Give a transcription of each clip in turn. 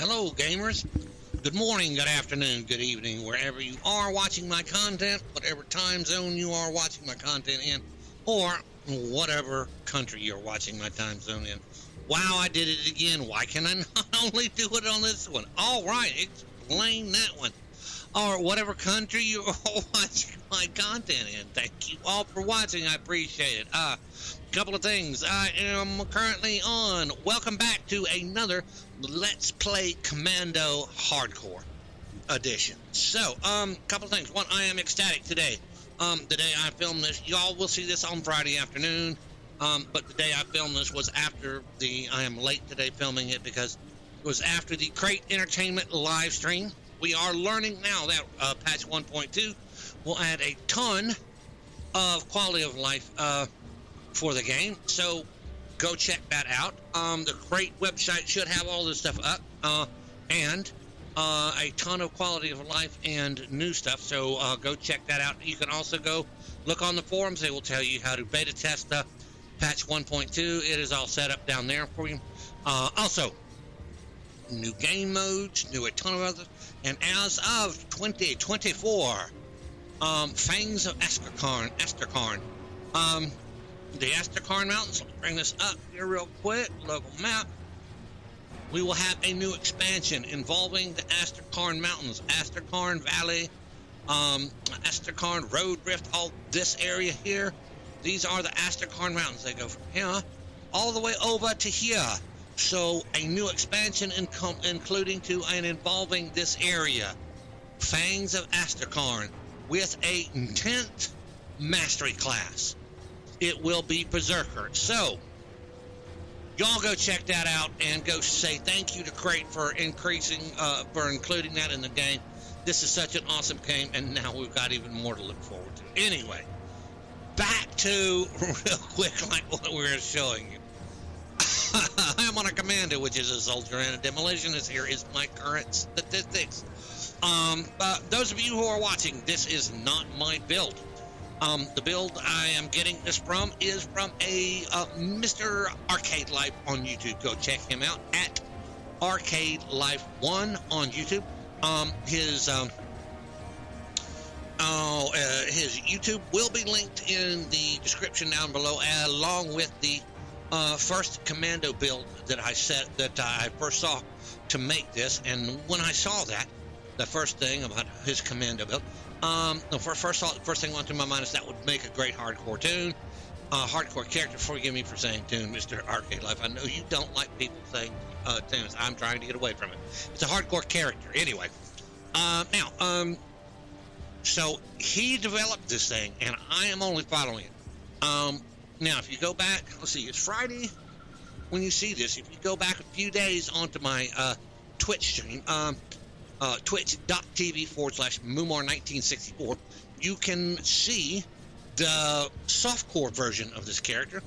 Hello, gamers. Good morning, good afternoon, good evening, wherever you are watching my content, whatever time zone you are watching my content in, or whatever country you're watching my time zone in. Wow, I did it again. Why can I not only do it on this one? All right, explain that one. Or whatever country you're watching my content in. Thank you all for watching. I appreciate it. Couple of things. I am currently on. Welcome back to another Let's Play Commando Hardcore Edition. So, couple of things. One, I am ecstatic today. The day I filmed this, y'all will see this on Friday afternoon. But the day I filmed this was after I am late today filming it because it was after the Crate Entertainment live stream. We are learning now that patch 1.2 will add a ton of quality of life for the game. So go check that out. The Crate website should have all this stuff up and a ton of quality of life and new stuff. So go check that out. You can also go look on the forums. They will tell you how to beta test patch 1.2. It is all set up down there for you. Also, new game modes, a ton of others. And as of 2024, Fangs of Astrakarn. The Astrakarn Mountains, let me bring this up here real quick, local map. We will have a new expansion involving the Astrakarn Mountains, Astrakarn Valley, Astrakarn Road Rift, all this area here. These are the Astrakarn Mountains. They go from here all the way over to here. So a new expansion including to and involving this area, Fangs of Astrakarn, with a 10th mastery class. It will be Berserker. So y'all go check that out and go say thank you to Crate for including that in the game. This is such an awesome game, and now we've got even more to look forward to. Anyway, back to real quick like what we were showing you. I'm on a Commando, which is a soldier and a demolitionist. Here is my current statistics. Those of you who are watching, this is not my build. The build I am getting this from is from a Mr. Arcade Life on YouTube. Go check him out at Arcade Life 1 on YouTube. His YouTube will be linked in the description down below, along with the first Commando build that I first saw to make this. And when I saw that, the first thing about his Commando build, the first thing went through my mind is that would make a great hardcore tune, hardcore character. Forgive me for saying tune, Mr. Arcade Life. I know you don't like people saying tunes. I'm trying to get away from it. It's a hardcore character. Anyway, so he developed this thing, and I am only following it. Now, if you go back, let's see, it's Friday when you see this. If you go back a few days onto my Twitch stream, twitch.tv/Mumar1964, you can see the softcore version of this character.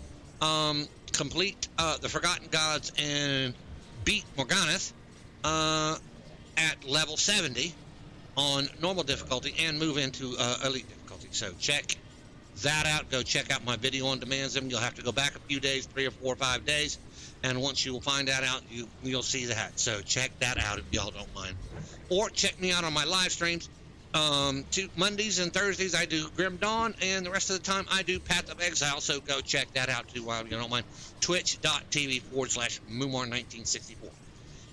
Complete the Forgotten Gods and beat Morganath at level 70 on normal difficulty and move into elite difficulty. So check that out. Go check out my video on Demands Them. You'll have to go back a few days, 3 or 4 or 5 days, and once you will find that out, you'll see that. So check that out if y'all don't mind. Or check me out on my live streams. Mondays and Thursdays I do Grim Dawn, and the rest of the time I do Path of Exile. So go check that out too while you don't mind. Twitch.tv/Mumar1964.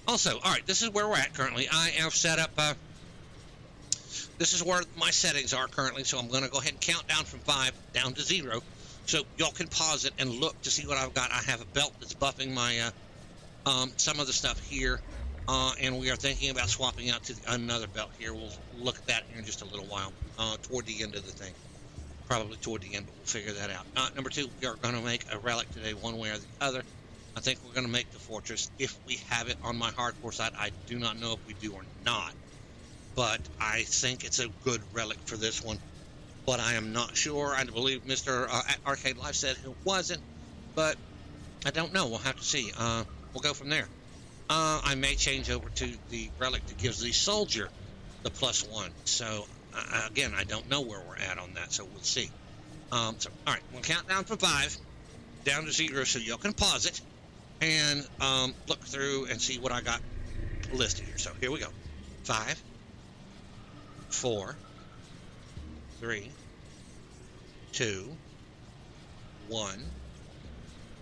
Also, all right, this is where we're at currently. I have set up. This is where my settings are currently, so I'm going to go ahead and count down from 5 down to 0, so y'all can pause it and look to see what I've got. I have a belt that's buffing my some of the stuff here, and we are thinking about swapping out to another belt here. We'll look at that here in just a little while, toward the end of the thing. Probably toward the end, but we'll figure that out. Number 2, we are going to make a relic today, one way or the other. I think we're going to make the fortress if we have it on my hardcore side. I do not know if we do or not, but I think it's a good relic for this one. But I am not sure. I believe Mr. Arcade Life said it wasn't, but I don't know. We'll have to see. We'll go from there. I may change over to the relic that gives the soldier the +1. So, again, I don't know where we're at on that, so we'll see. All right, we'll count down from 5 down to 0 so y'all can pause it and look through and see what I got listed here. So here we go. 5, 4, 3, 2, 1,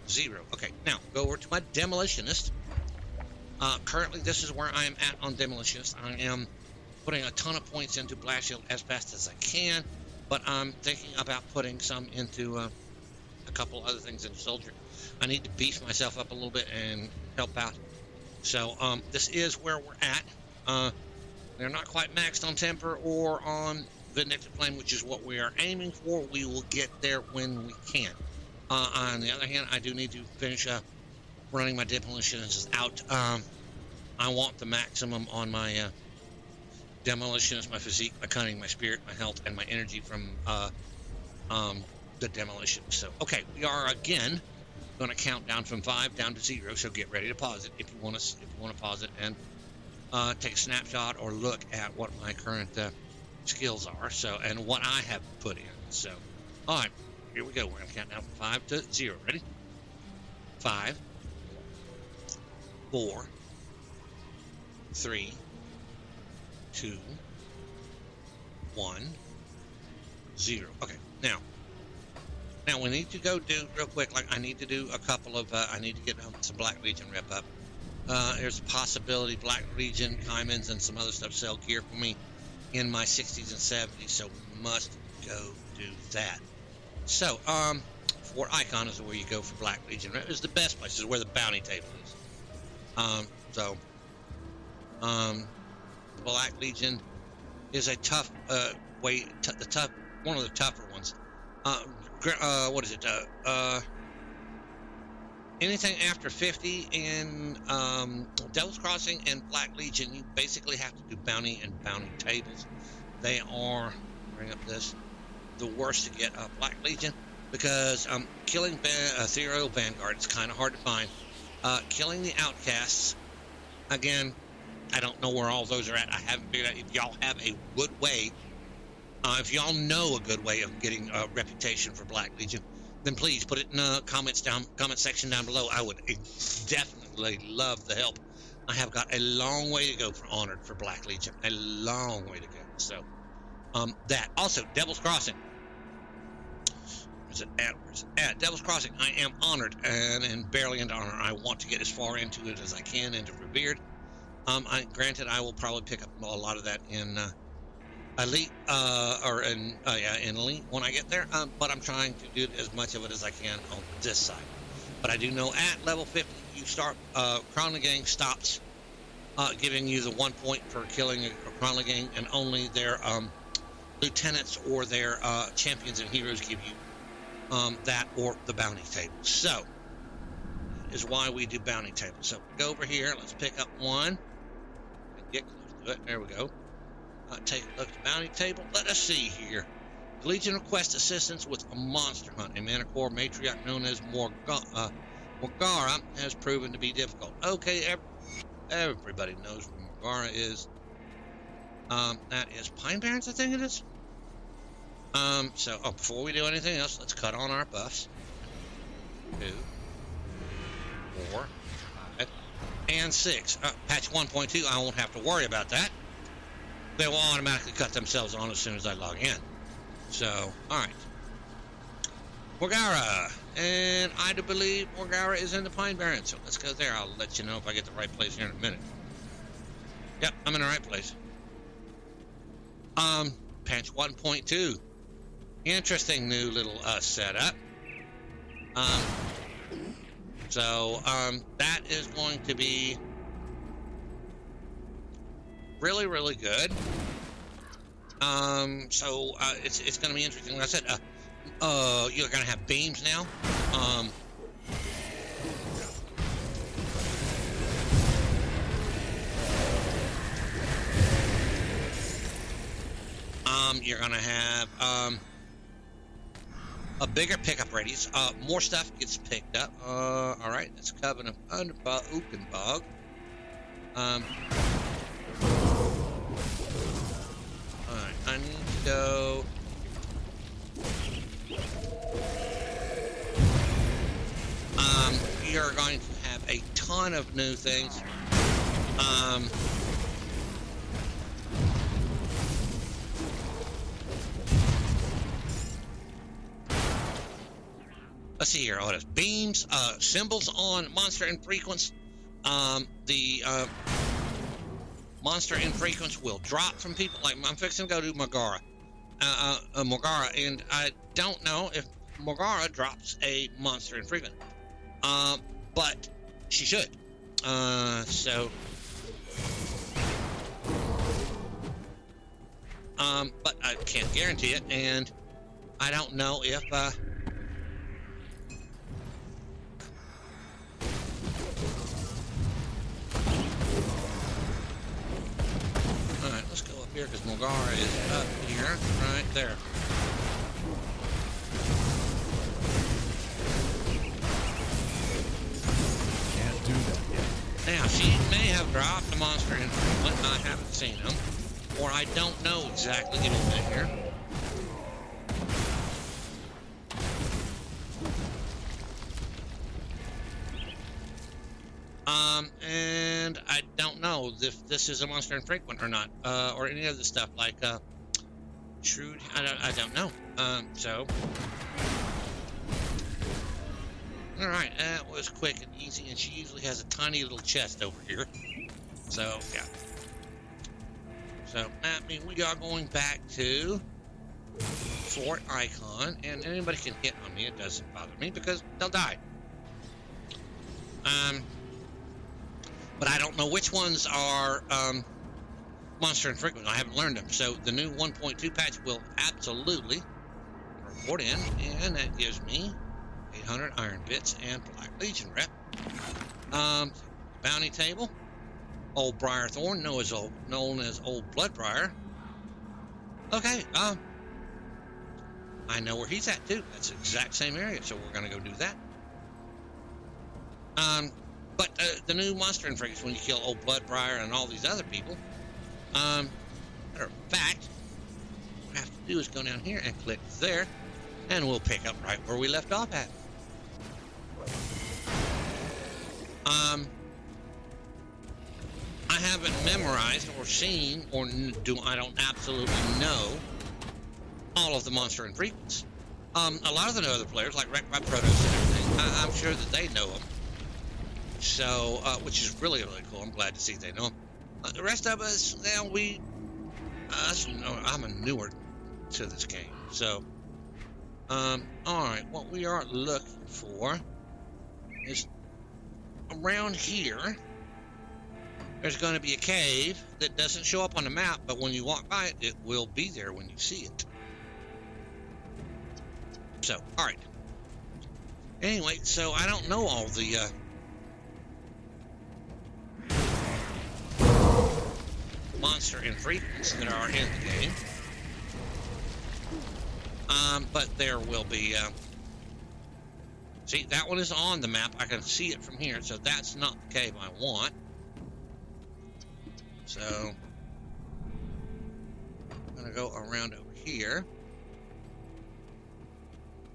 0. Okay, now go over to my Demolitionist. Currently, this is where I am at on Demolitionist. I am putting a ton of points into Blast Shield as fast as I can, but I'm thinking about putting some into a couple other things in Soldier. I need to beef myself up a little bit and help out. So this is where we're at. They're not quite maxed on Temper or on Vindictive Flame, which is what we are aiming for. We will get there when we can. On the other hand, I do need to finish running my Demolitionist out. I want the maximum on my Demolitionist, my physique, my cunning, my spirit, my health, and my energy from the Demolition. So, okay, we are again going to count down from 5 down to 0. So get ready to pause it if you want to pause it and take a snapshot or look at what my current skills are. So, and what I have put in. So, all right, here we go. We're going to count down from 5 to 0. Ready? 5, 4, 3, 2, 1, 0. Okay, now we need to go do real quick. Like I need to do a couple of. I need to get some Black Legion rep up. There's a possibility Black Legion, Caimans, and some other stuff sell gear for me in my 60s and 70s. So we must go do that. So Fort Icon is where you go for Black Legion. It's the best place. Is where the bounty table is. Black Legion is a tough one of the tougher ones. What is it? Anything after 50 in Devil's Crossing and Black Legion, you basically have to do bounty and bounty tables. They are, bring up this, the worst to get Black Legion because killing Ethereal Vanguard is kind of hard to find. Killing the Outcasts, again, I don't know where all those are at. I haven't figured out. If y'all have a good way, if y'all know a good way of getting a reputation for Black Legion, then please put it in the comment section down below. I would definitely love the help. I have got a long way to go for Honored for Black Legion. A long way to go. So, that. Also, Devil's Crossing. Where's it at? Devil's Crossing. I am Honored and barely into Honor. I want to get as far into it as I can, into Revered. Granted, I will probably pick up a lot of that in Elite, in Elite when I get there. But I'm trying to do as much of it as I can on this side. But I do know at level 50, you start, Crown Gang stops giving you the 1 point for killing a Crown Gang, and only their lieutenants or their champions and heroes give you that or the bounty table. So, that is why we do bounty tables. So, go over here. Let's pick up one. Get close to it. There we go. Take a look at the bounty table. Let us see here. The Legion requests assistance with a monster hunt. A Manticore matriarch known as Morgara has proven to be difficult. Okay, everybody knows where Morgara is. That is Pine Barrens, I think it is. Before we do anything else, let's cut on our buffs. 2, 4, 5, and 6. Patch 1.2, I won't have to worry about that. They will automatically cut themselves on as soon as I log in. So, alright. Morgara. And I do believe Morgara is in the Pine Barrens. So let's go there. I'll let you know if I get the right place here in a minute. Yep, I'm in the right place. Patch 1.2. Interesting new little setup. That is going to be really, really good. It's going to be interesting. Like I said, you're going to have beams now. You're going to have a bigger pickup radius. More stuff gets picked up. All right, that's Coven of Ukenbog. All right, I need to go. You're going to have a ton of new things. Let's see here. Oh, it is beams, symbols on monster infrequents. The monster infrequents will drop from people. Like, I'm fixing to go to Morgara. Morgara, and I don't know if Morgara drops a monster infrequent. But she should. But I can't guarantee it, and I don't know if, Alright, let's go up here, because Morgara is up here, right there. Can't do that yet. Now, she may have dropped a monster infrequent, I haven't seen them, or I don't know exactly anything here. And I don't know if this is a monster infrequent or not, or any other stuff like, shrewd, I don't know, so. Alright, that was quick and easy, and she usually has a tiny little chest over here, so, yeah. So, that means we are going back to Fort Icon, and anybody can hit on me, it doesn't bother me, because they'll die. But I don't know which ones are monster infrequent. I haven't learned them. So the new 1.2 patch will absolutely report in, and that gives me 800 iron bits and Black Legion rep. Bounty table, Old Briarthorn, known as Old Bloodbriar. Okay, I know where he's at too. That's the exact same area, so we're gonna go do that. But the new monster infrequents, when you kill Old Bloodbriar and all these other people, matter of fact, what we have to do is go down here and click there, and we'll pick up right where we left off at. I haven't memorized or seen, or I don't absolutely know all of the monster infrequents. A lot of the other players, like Wreck by Protos and everything, I'm sure that they know them. So, which is really, really cool. I'm glad to see they know them. The rest of us, now I'm newer to this game. So, alright, what we are looking for is around here. There's going to be a cave that doesn't show up on the map, but when you walk by it, it will be there when you see it. So, alright. Anyway, so I don't know all the, monster infrequents that are in the game. But there will be, see, that one is on the map. I can see it from here, so that's not the cave I want. So, I'm going to go around over here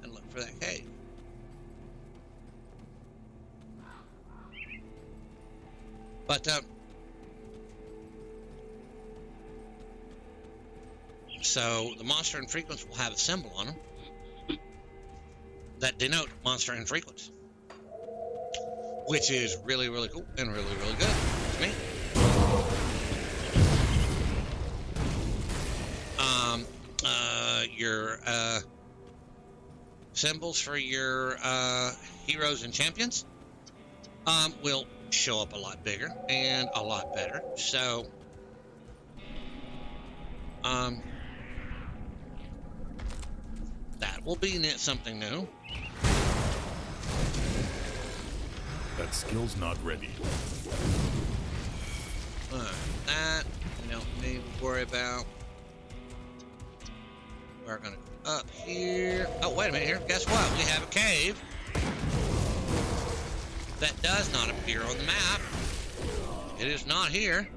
and look for that cave. But, so the monster infrequents will have a symbol on them that denote monster infrequents, which is really, really cool and really, really good to me. Your symbols for your heroes and champions will show up a lot bigger and a lot better. So that will be something new. That skill's not ready. That we don't need to worry about. We're gonna go up here. Oh, wait a minute here. Guess what? We have a cave that does not appear on the map. It is not here,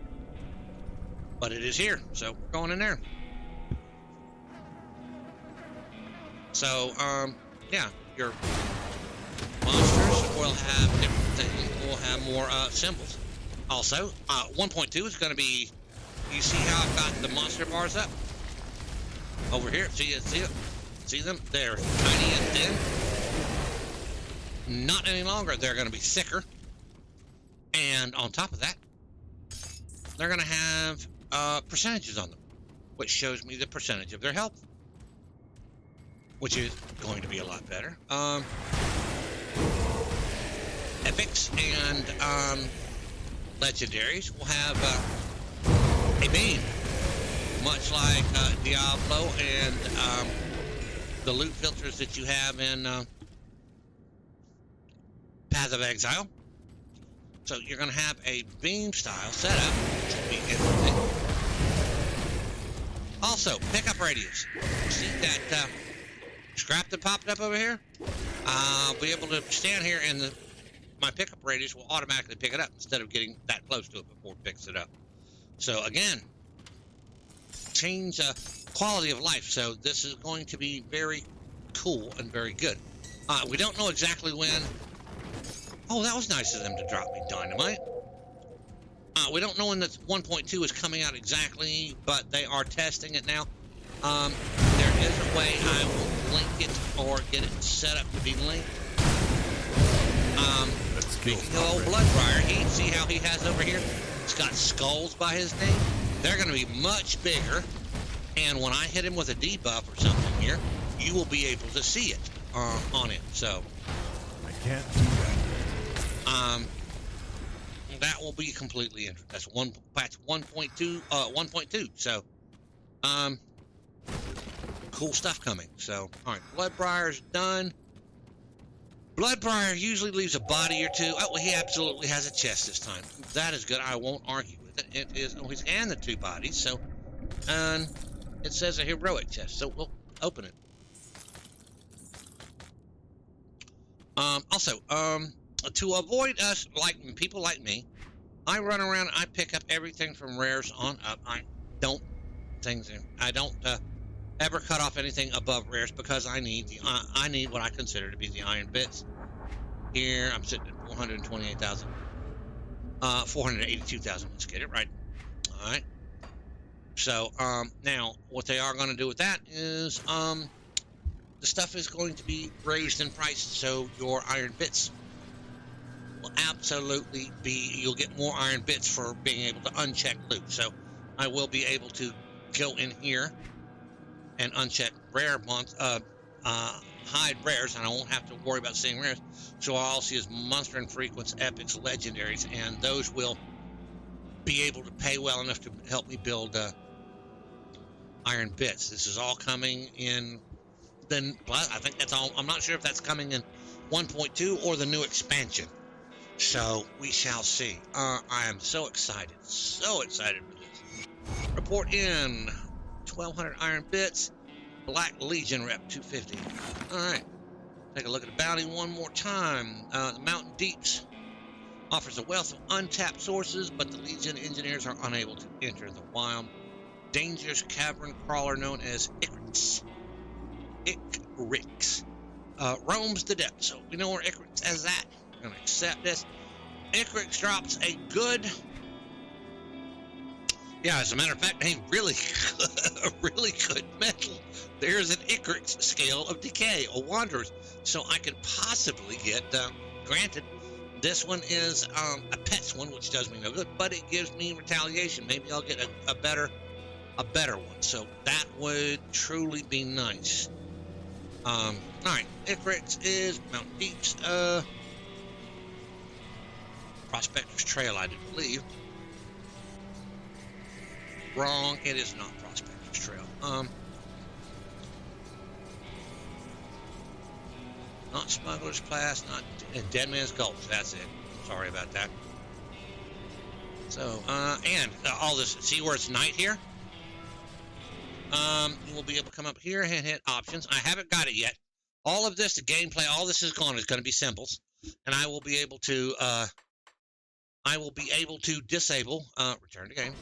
but it is here. So we're going in there. So, yeah, your monsters will have different things. Will have more symbols. Also, 1.2 is going to be, you see how I've got the monster bars up? Over here, see it? See them? They're tiny and thin. Not any longer. They're going to be thicker. And on top of that, they're going to have percentages on them, which shows me the percentage of their health, which is going to be a lot better. Epics and legendaries will have a beam, much like Diablo and the loot filters that you have in Path of Exile. So you're going to have a beam style setup, which will be interesting. Also, pickup radius. See that scrap that popped up over here? I'll be able to stand here and my pickup radius will automatically pick it up instead of getting that close to it before it picks it up. So again, change quality of life. So this is going to be very cool and very good. We don't know exactly when. Oh, that was nice of them to drop me dynamite. We don't know when the 1.2 is coming out exactly, but they are testing it now. There is a way I will link it or get it set up to be linked. Speaking of old Bloodbriar, he see how he has over here? It's got skulls by his name. They're going to be much bigger, and when I hit him with a debuff or something here, you will be able to see it on him. So I can't do that. That will be completely interesting. That's 1.2. 1.2. So, cool stuff coming. So, all right, Bloodbriar's done. Bloodbriar usually leaves a body or two. Oh, well, he absolutely has a chest this time. That is good. I won't argue with it. It is. Oh, he's and the two bodies. So, and it says a heroic chest. So we'll open it. Also, to avoid us, like people like me, I run around. I pick up everything from rares on up. I don't ever cut off anything above rares because I need what I consider to be the iron bits. Here I'm sitting at 428,000, 482,000. Let's get it right. All right. So now what they are going to do with that is the stuff is going to be raised in price, so your iron bits will absolutely be. You'll get more iron bits for being able to uncheck loot. So I will be able to go in here and uncheck rare hide rares, and I won't have to worry about seeing rares. So all I'll see is monster and frequents, epics, legendaries, and those will be able to pay well enough to help me build iron bits. This is all coming in. Then I think that's all. I'm not sure if that's coming in 1.2 or the new expansion. So we shall see. I am so excited for this. Report in 1,200 iron bits. Black Legion rep 250. All right. Take a look at the bounty one more time. The Mountain Deeps offers a wealth of untapped sources, but the Legion engineers are unable to enter the wild. Dangerous cavern crawler known as Icrix. Roams the depths. So we know where Icrix is at. We're going to accept this. Icrix drops a good... Yeah, as a matter of fact, a really good metal. There's an Icrix scale of decay, or wanderers. So I could possibly get, granted, this one is a pet's one, which does me no good, but it gives me retaliation. Maybe I'll get a better one. So that would truly be nice. All right, Icrix is Mountain Deeps. Prospector's Trail, I do believe. Wrong, it is not Prospector's Trail. Not Smuggler's Pass, not Dead Man's Gulch. That's it. Sorry about that. So, and all this, see where it's night here? You will be able to come up here and hit options. I haven't got it yet. All of this, the gameplay, all this is gone. It's going to be symbols, and I will be able to disable. Return to game.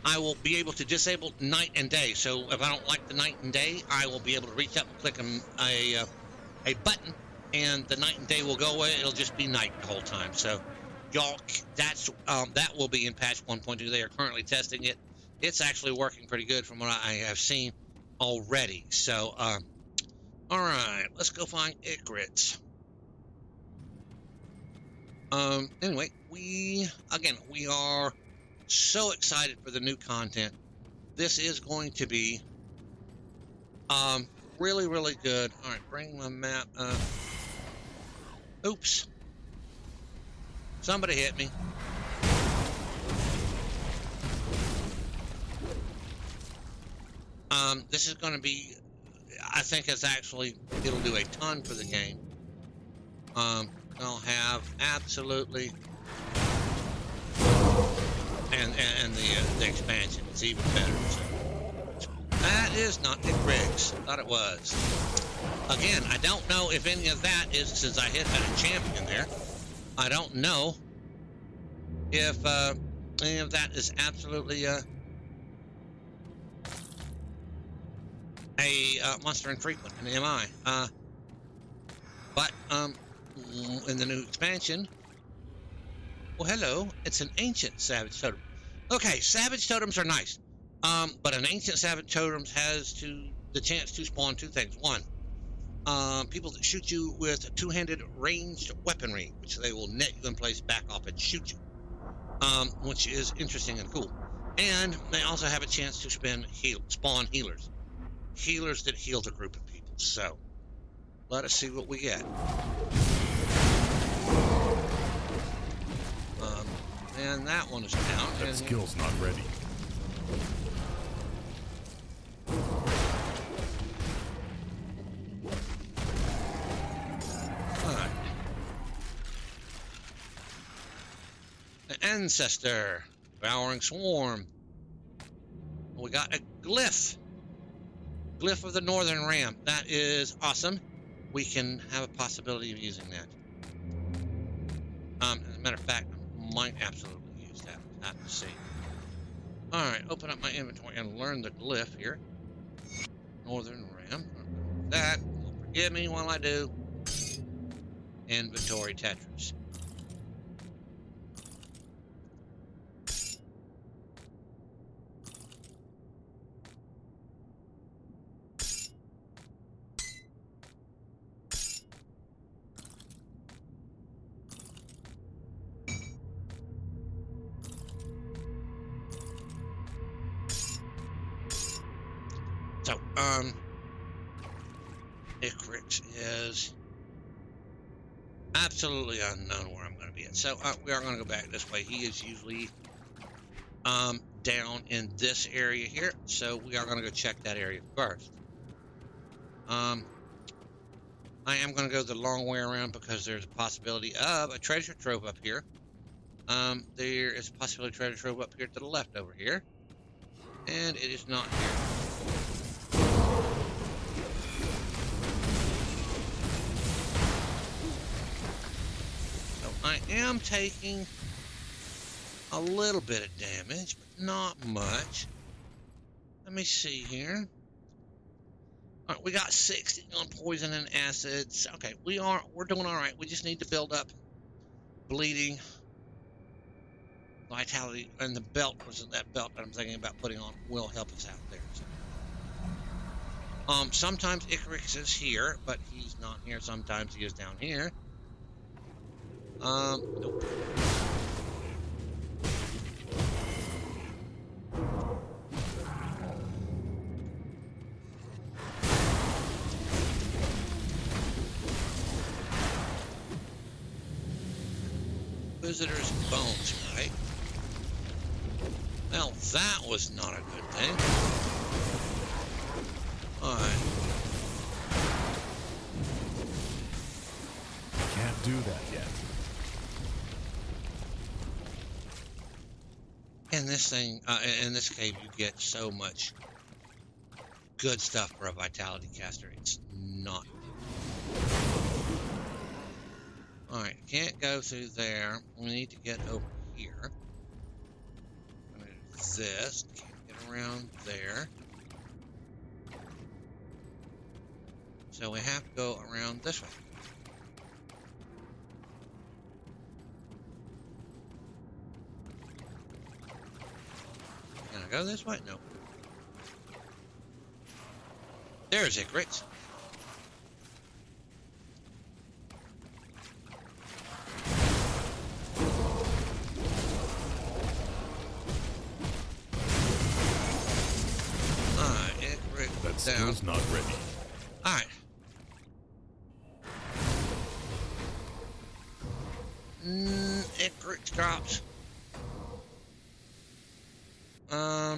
I will be able to disable night and day. So if I don't like the night and day, I will be able to reach up and click a button, and the night and day will go away. It'll just be night the whole time. So y'all, that will be in patch 1.2. They are currently testing it. It's actually working pretty good from what I have seen already. So, all right, let's go find Icarus. Anyway, we are so excited for the new content. This is going to be really, really good. All right, bring my map up. Oops. Somebody hit me. This is going to be, I think it'll do a ton for the game. I'll have absolutely, and the expansion is even better. So that is not Nick Riggs. Thought it was. Again, I don't know if any of that is, since I hit a champion there, I don't know if any of that is absolutely a monster infrequent, an MI. But in the new expansion, well, hello, it's an ancient savage totem. Okay, savage totems are nice. But an ancient savage totem has the chance to spawn two things. One, people that shoot you with two-handed ranged weaponry, which they will net you in place, back off, and shoot you. Which is interesting and cool. And they also have a chance to spawn healers. Healers that heal a group of people. So, let us see what we get. And that one is down. That skill's not ready. Alright. An ancestor. Devouring Swarm. We got a glyph. Glyph of the Northern Ram. That is awesome. We can have a possibility of using that. As a matter of fact, I might absolutely use that. We'll have to see. Alright, open up my inventory and learn the glyph here. Northern Ram. That. Forgive me while I do. Inventory Tetris. So, Icarus is absolutely unknown where I'm going to be at. So, we are going to go back this way. He is usually down in this area here. So, we are going to go check that area first. I am going to go the long way around because there's a possibility of a treasure trove up here. There is a possibility of treasure trove up here to the left over here. And it is not here. I am taking a little bit of damage, but not much. Let me see here. All right, we got 60 on poison and acids. Okay, we're doing all right. We just need to build up bleeding, vitality, and the belt that belt that I'm thinking about putting on will help us out there. So. Sometimes Icarus is here, but he's not here. Sometimes he is down here. Nope. Visitor's bones, right? Well, that was not a good thing. Alright. Can't do that yet. In this thing, in this cave, you get so much good stuff for a vitality caster. It's not. Alright, can't go through there. We need to get over here. I'm gonna do this. Can't get around there. So we have to go around this way. go this way? No. There's Icarus. Icarus That skill's not ready. Alright. Icarus drops.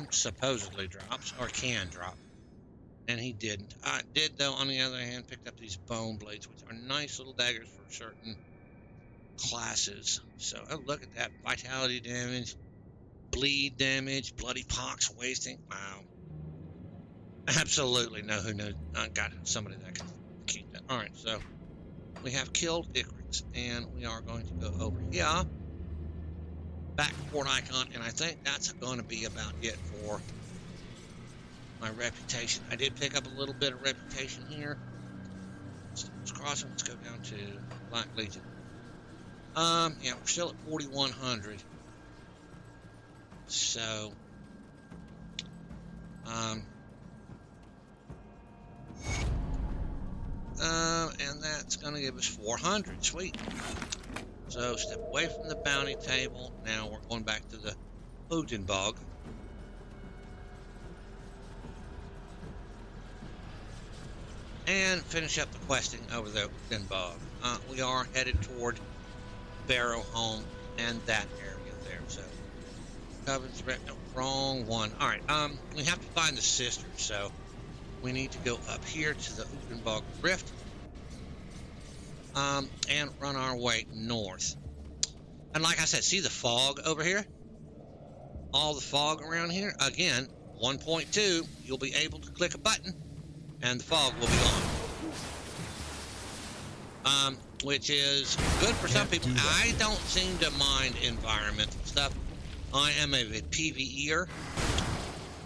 Supposedly drops, or can drop. And he didn't. I did, though, on the other hand, picked up these bone blades, which are nice little daggers for certain classes. So, oh, look at that. Vitality damage, bleed damage, bloody pox wasting. Wow. Absolutely no who knows. I got somebody that can keep that. Alright, so we have killed Icarus, and we are going to go over here. Back to Port Icon, and I think that's going to be about it for my reputation. I did pick up a little bit of reputation here. Let's cross it. Let's go down to Black Legion. Yeah, we're still at 4,100. So, and that's going to give us 400. Sweet. So, step away from the bounty table. Now we're going back to the Utenbog. And finish up the questing over the Utenbog. We are headed toward Barrow Home and that area there. So, Covenant's no, wrong one. All right. We have to find the sisters. So, we need to go up here to the Utenbog Rift. And run our way north. And like I said, see the fog over here? All the fog around here? Again, 1.2, you'll be able to click a button, and the fog will be gone. Which is good for some people. I don't seem to mind environmental stuff. I am a PvEer,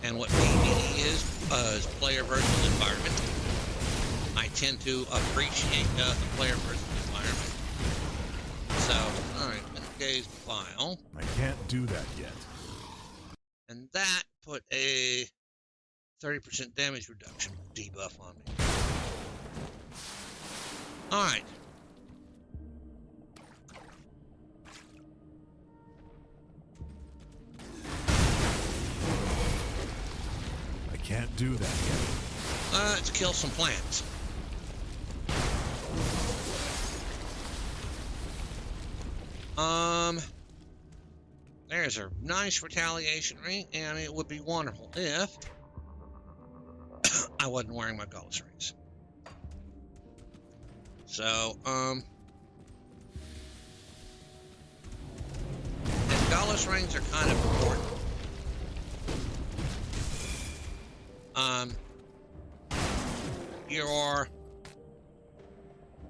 and what PvE is player versus environment. I tend to appreciate the player versus environment. So, alright, engage file. I can't do that yet. And that put a 30% damage reduction debuff on me. Alright. I can't do that yet. Let's kill some plants. There's a nice retaliation ring, and it would be wonderful if I wasn't wearing my Gullus rings. So, and Gullus rings are kind of important.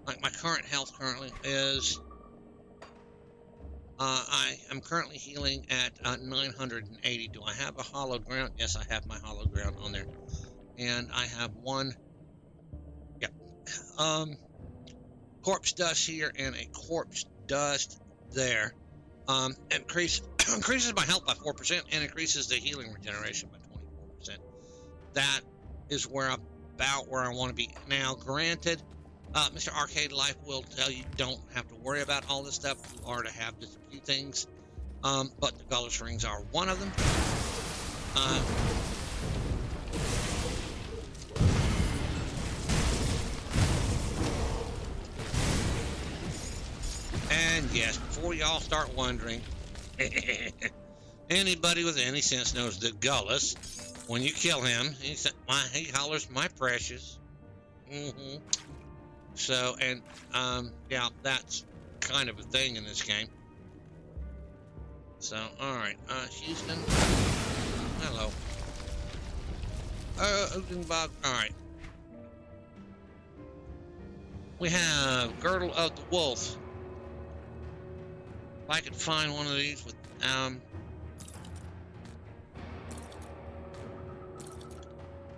Like my current health currently is, I am currently healing at 980. Do I have a hallowed ground? Yes, I have my hallowed ground on there. And I have one, yep, corpse dust here and a corpse dust there. Increases my health by 4% and increases the healing regeneration by 24%. That is about where I want to be. Now, granted, Mr. Arcade Life will tell you don't have to worry about all this stuff. You are to have just a few things. But the Gullus rings are one of them. And yes, before y'all start wondering, anybody with any sense knows that Gullus, when you kill him, he hollers, "My precious." So, and, yeah, that's kind of a thing in this game. So, alright, Houston, hello. Utenbog, alright. We have Girdle of the Wolf. If I could find one of these with,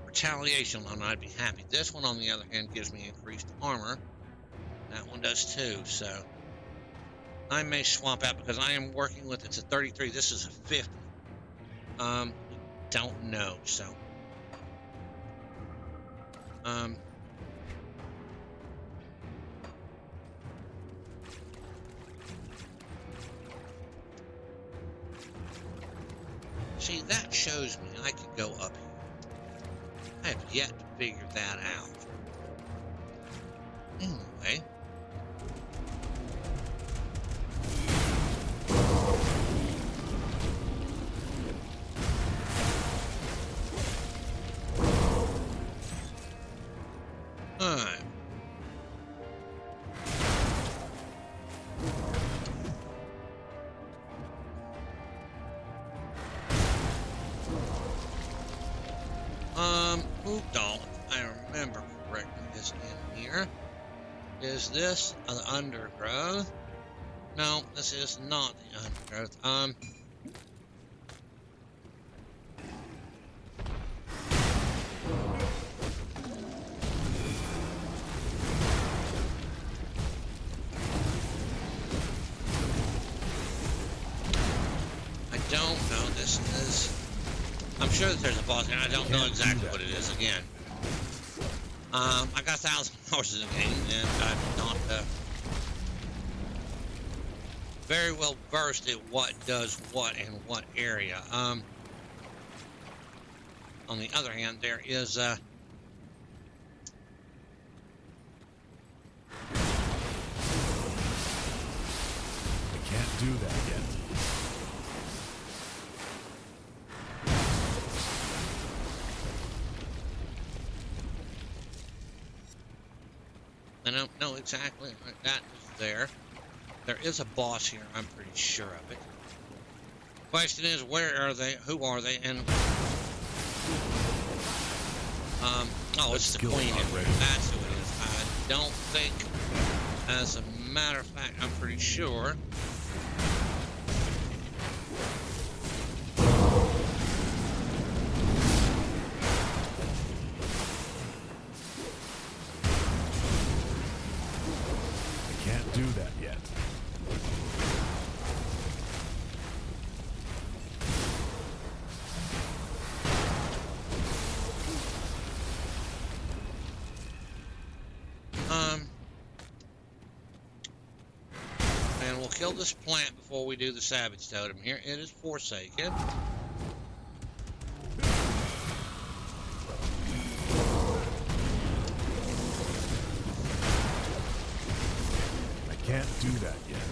retaliation on, I'd be happy. This one, on the other hand, gives me increased armor. That one does too, so I may swap out because I am working with, it's a 33. This is a 50. don't know. So, see, that shows me I could go up here. I have yet to figure that out. Anyway. Alright. Moved on. I remember correctly this in here. Is this the undergrowth? No, this is not the undergrowth. I don't know. This is... I'm sure that there's a boss here. I don't know exactly what it is again. I got 1,000 hours in the game, and I'm not very well versed at what does what in what area. On the other hand, there is I can't do that yet. I don't know exactly what that is there. There is a boss here, I'm pretty sure of it. Question is, where are they? Who are they? And oh, it's the queen. That's who it is. I don't think, as a matter of fact, I'm pretty sure. Do that yet. And we'll kill this plant before we do the savage totem here. It is forsaken. Can't do that yet.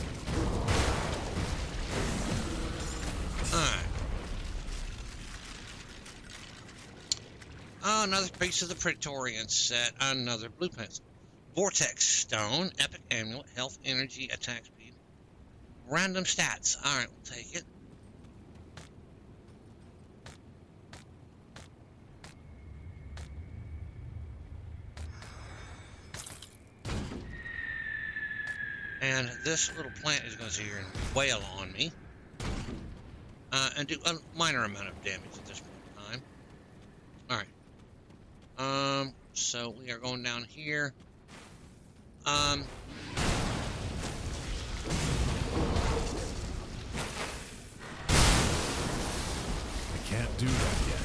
Alright. Oh, another piece of the Praetorian set. Another blue pencil. Vortex Stone. Epic Amulet. Health, Energy, Attack Speed. Random stats. Alright, we'll take it. And this little plant is going to sit here and wail on me. And do a minor amount of damage at this point in time. Alright. So we are going down here. I can't do that yet.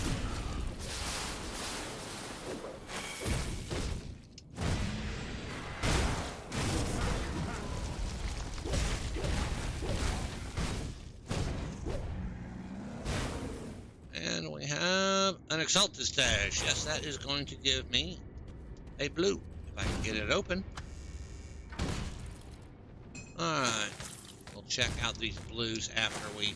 An Exalted Stash. Yes, that is going to give me a blue, if I can get it open. Alright. We'll check out these blues after we...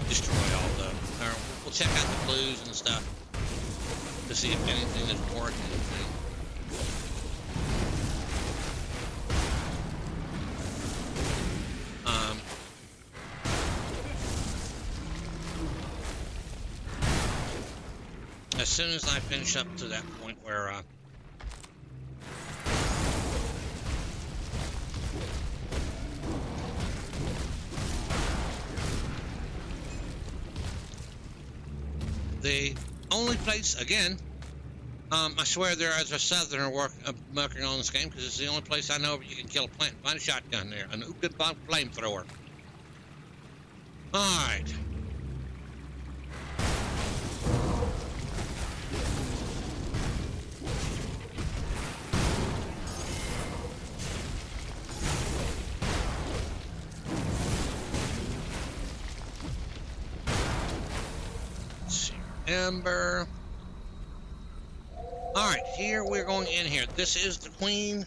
destroy all the... Or we'll check out the blues and stuff to see if anything is worth anything. As soon as I finish up to that point where the only place, again, I swear there is a southerner working on this game because it's the only place I know where you can kill a plant and find a shotgun there. An Ugenbach flamethrower. Alright. Let's see. Ember. Alright, here we're going in here. This is the queen.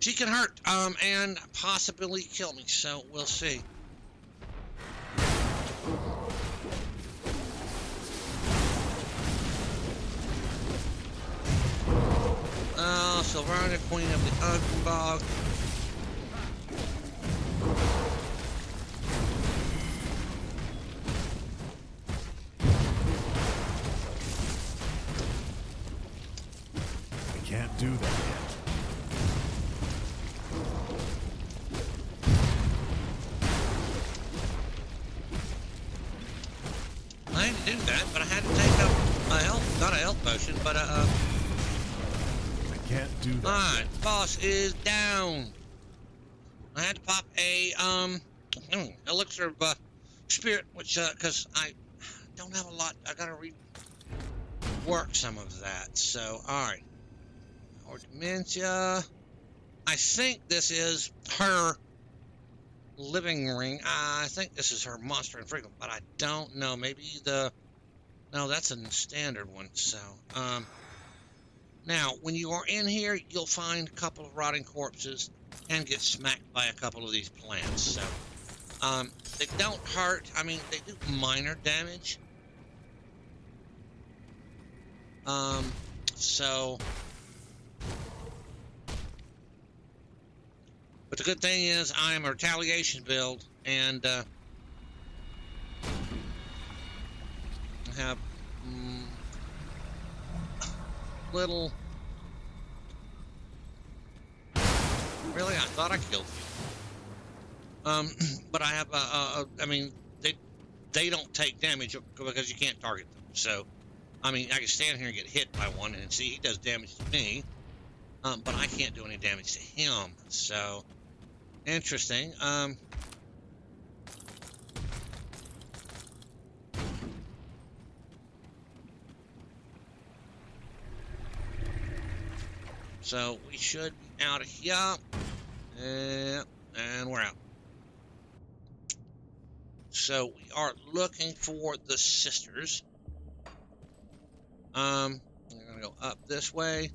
She can hurt, and possibly kill me, so we'll see. Sylvania, queen of the Ugenbach. Can't do that yet. I had to do that, but I had to take up a health, not a health potion, but I can't do that. Alright, boss is down. I had to pop a elixir of spirit, which because I don't have a lot. I gotta rework some of that. So alright. Or dementia. I think this is her living ring. I think this is her monster and frequent, but I don't know. Maybe no, that's a standard one. So now when you are in here, you'll find a couple of rotting corpses and get smacked by a couple of these plants. So they don't hurt. I mean, they do minor damage. So. But the good thing is I am a retaliation build, and I have little... Really? I thought I killed them. But I have, I mean, they don't take damage because you can't target them. So, I mean, I can stand here and get hit by one, and see, he does damage to me. But I can't do any damage to him, so... Interesting. So we should be out of here. And we're out. So we are looking for the sisters. We're gonna go up this way.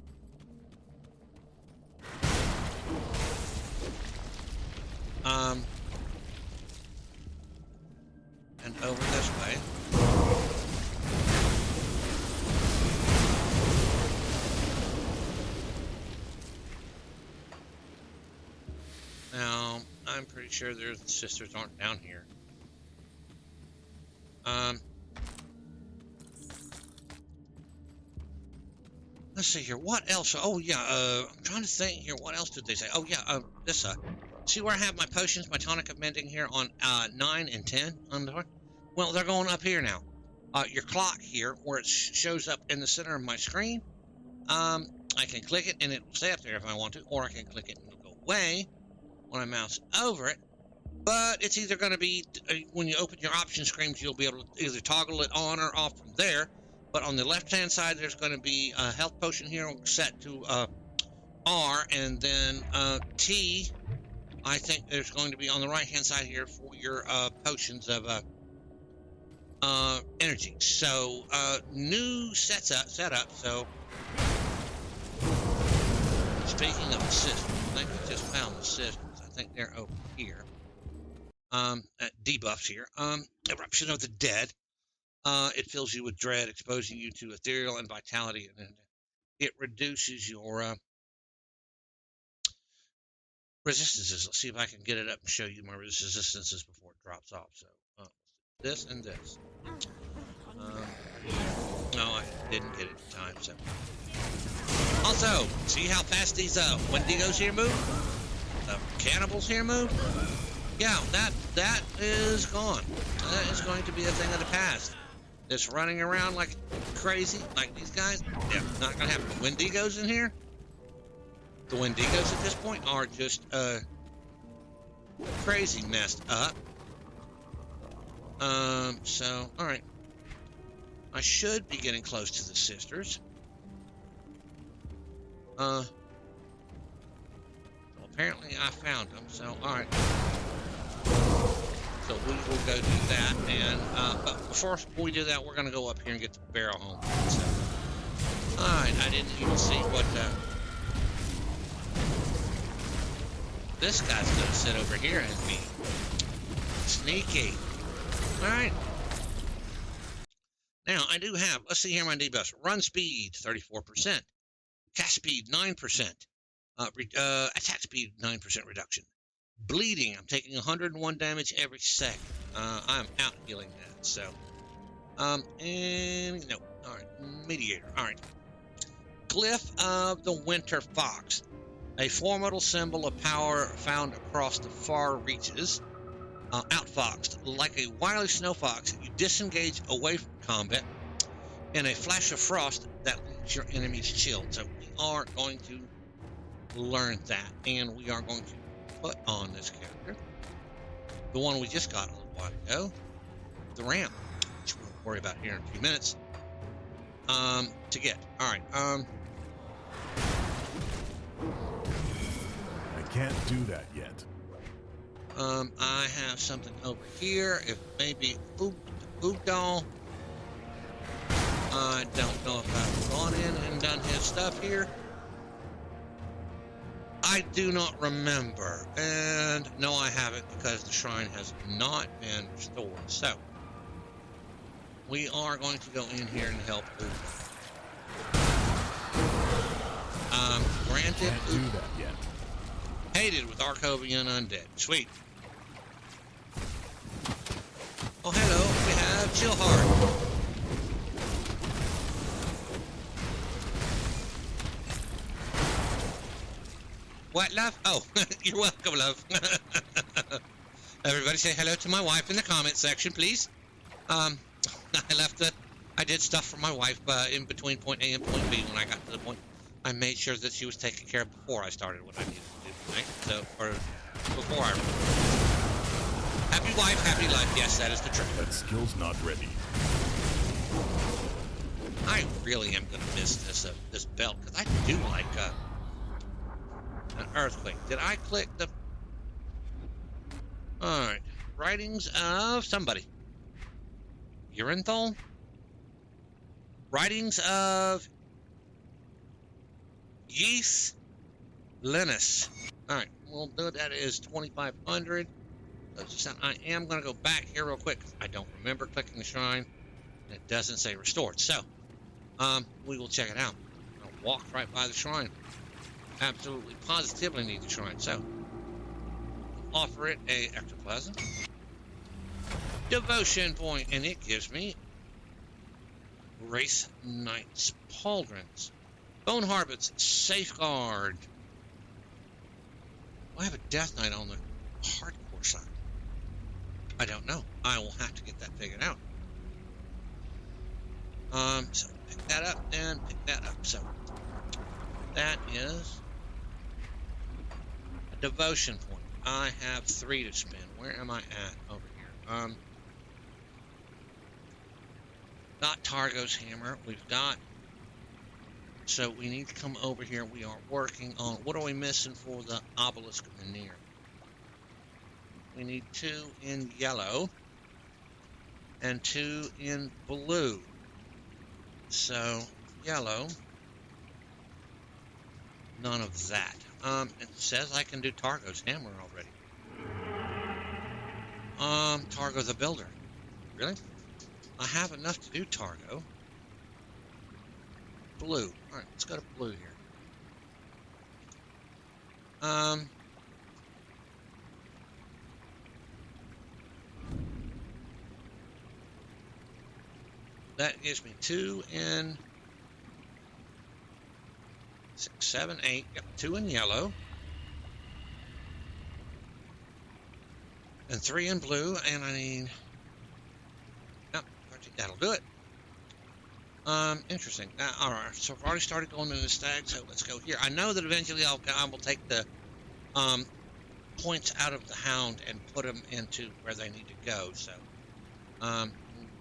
And over this way. Now, I'm pretty sure the sisters aren't down here. Let's see here. What else? Oh, yeah. I'm trying to think here. What else did they say? Oh, yeah. This, see where I have my potions, my tonic of mending here on 9 and 10 on the door? Well, they're going up here now. Your clock here, where it shows up in the center of my screen, I can click it and it will stay up there if I want to, or I can click it and it'll go away when I mouse over it. But it's either going to be, when you open your option screens, you'll be able to either toggle it on or off from there. But on the left-hand side, there's going to be a health potion here set to R, and then T. I think there's going to be on the right-hand side here for your potions of energy. So new setup. So speaking of the systems, I think we just found the systems. I think they're over here. Debuffs here. Eruption of the Dead. It fills you with dread, exposing you to ethereal and vitality, and it reduces your resistances. Let's see if I can get it up and show you my resistances before it drops off. So, this and this. No, I didn't get it in time. So, also, see how fast these Wendigos here move? The cannibals here move? Yeah, that is gone. That is going to be a thing of the past. that's running around like crazy, like these guys, yeah, not gonna happen. The Wendigos in here, the Wendigos at this point are just crazy messed up. So all right, I should be getting close to the sisters. So apparently I found them. So all right. So we will go do that, and but before we do that, we're going to go up here and get the barrel home. So, all right, I didn't even see what this guy's going to sit over here and be sneaky. All right. Now I do have. Let's see here my debuffs. Run speed 34%, cast speed 9%, attack speed 9% reduction. Bleeding, I'm taking 101 damage every second. I'm out healing that, so. And no. All right, mediator. All right. Glyph of the Winter Fox, a formidable symbol of power found across the far reaches. Outfoxed, like a wily snow fox, you disengage away from combat in a flash of frost that leaves your enemies chilled. So we are going to learn that, and we are going to put on this character the one we just got a little while ago, the ram, which we'll worry about here in a few minutes. To get all right. I can't do that yet. I have something over here. If maybe Oop Doll. I don't know if I've gone in and done his stuff here. I do not remember, and no, I haven't, because the shrine has not been restored. So we are going to go in here and help Oop. Granted, Can't do that yet. hated with Arcovian undead. Sweet. Oh, hello. We have Chillheart. What, love? Oh, you're welcome, love. Everybody say hello to my wife in the comment section, please. I did stuff for my wife in between point A and point B when I got to the point. I made sure that she was taken care of before I started what I needed to do tonight. So, or before I. Happy wife, happy life. Yes, that is the truth. That skill's not ready. I really am going to miss this belt, because I do like an earthquake. Did I click the... Alright. Writings of somebody. Urinthal? Writings of Yeast Linus. Alright, we'll do that is 2,500. I am going to go back here real quick, because I don't remember clicking the shrine. And it doesn't say restored. So, we will check it out. I'll walk right by the shrine. Absolutely, positively need the shrine. So, offer it a ectoplasm. Devotion point, and it gives me Race Knight's Pauldrons. Bone Harvest's Safeguard. I have a Death Knight on the hardcore side. I don't know. I will have to get that figured out. So pick that up and pick that up. So that is a devotion point. I have 3 to spend. Where am I at over here? Got Targo's hammer. We've got. So we need to come over here. We are working on. What are we missing for the obelisk veneer? We need 2 in yellow and 2 in blue. So yellow. None of that. It says I can do Targo's hammer already. Targo the builder. Really? I have enough to do Targo. Blue. Alright, let's go to blue here. That gives me 2 in 6, 7, 8. Yep, 2 in yellow. And 3 in blue, and I need... Yep, that'll do it. Interesting. All right, so I've already started going into the stag, so let's go here. I know that eventually I will take the points out of the hound and put them into where they need to go. So we'll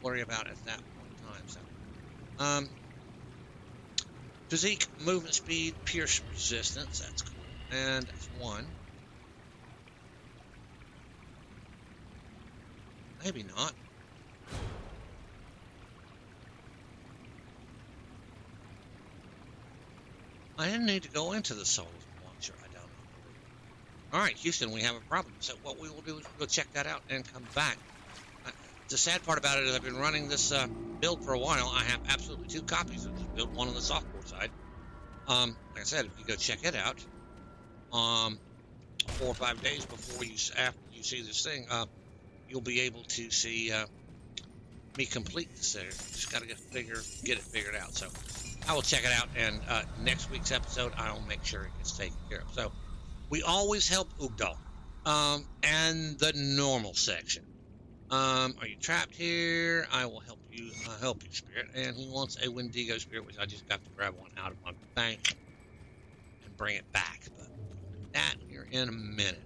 worry about it at that point in time. So physique, movement speed, pierce resistance. That's cool, and that's 1. Maybe not. I didn't need to go into the souls launcher. I don't know. All right, Houston, we have a problem. So what we will do is we'll go check that out and come back. The sad part about it is I've been running this build for a while. I have absolutely 2 copies of this build, one on the software side. Like I said, if you go check it out, 4 or 5 days before after you see this thing, you'll be able to see me complete this there. Just got to get it figured out. So I will check it out, and next week's episode, I'll make sure it gets taken care of. So we always help Ugdal and the normal section. Are you trapped here? I will help you. Help you, Spirit. And he wants a Wendigo Spirit, which I just got to grab one out of my bank and bring it back. But that here in a minute.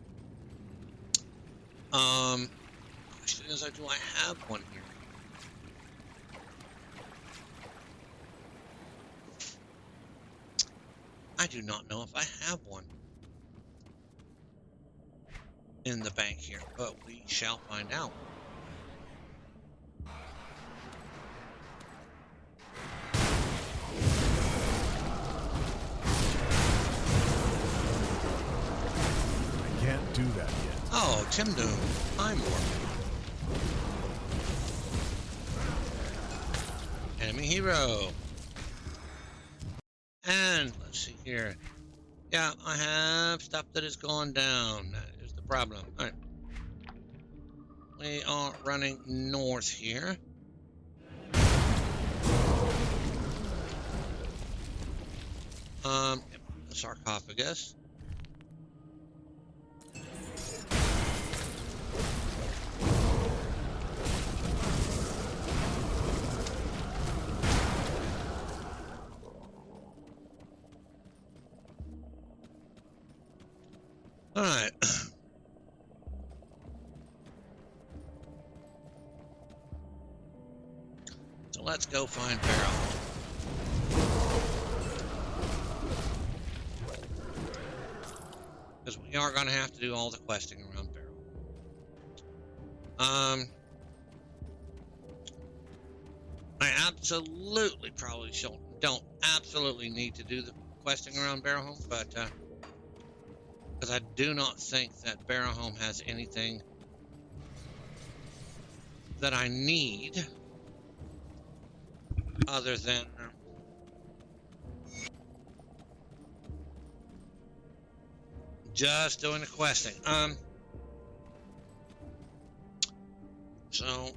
Question is, do I have one here? I do not know if I have one in the bank here, but we shall find out. I can't do that yet. Oh, Tim Doom, I'm working. Enemy hero. And let's see here. Yeah, I have stuff that has gone down. That is the problem. All right. We are running north here. Sarcophagus. All right. So let's go find Barrel. Because we are going to have to do all the questing around Barrel. I absolutely probably don't absolutely need to do the questing around Barrel Home, but because I do not think that Barrel Home has anything that I need other than just doing the questing. So, all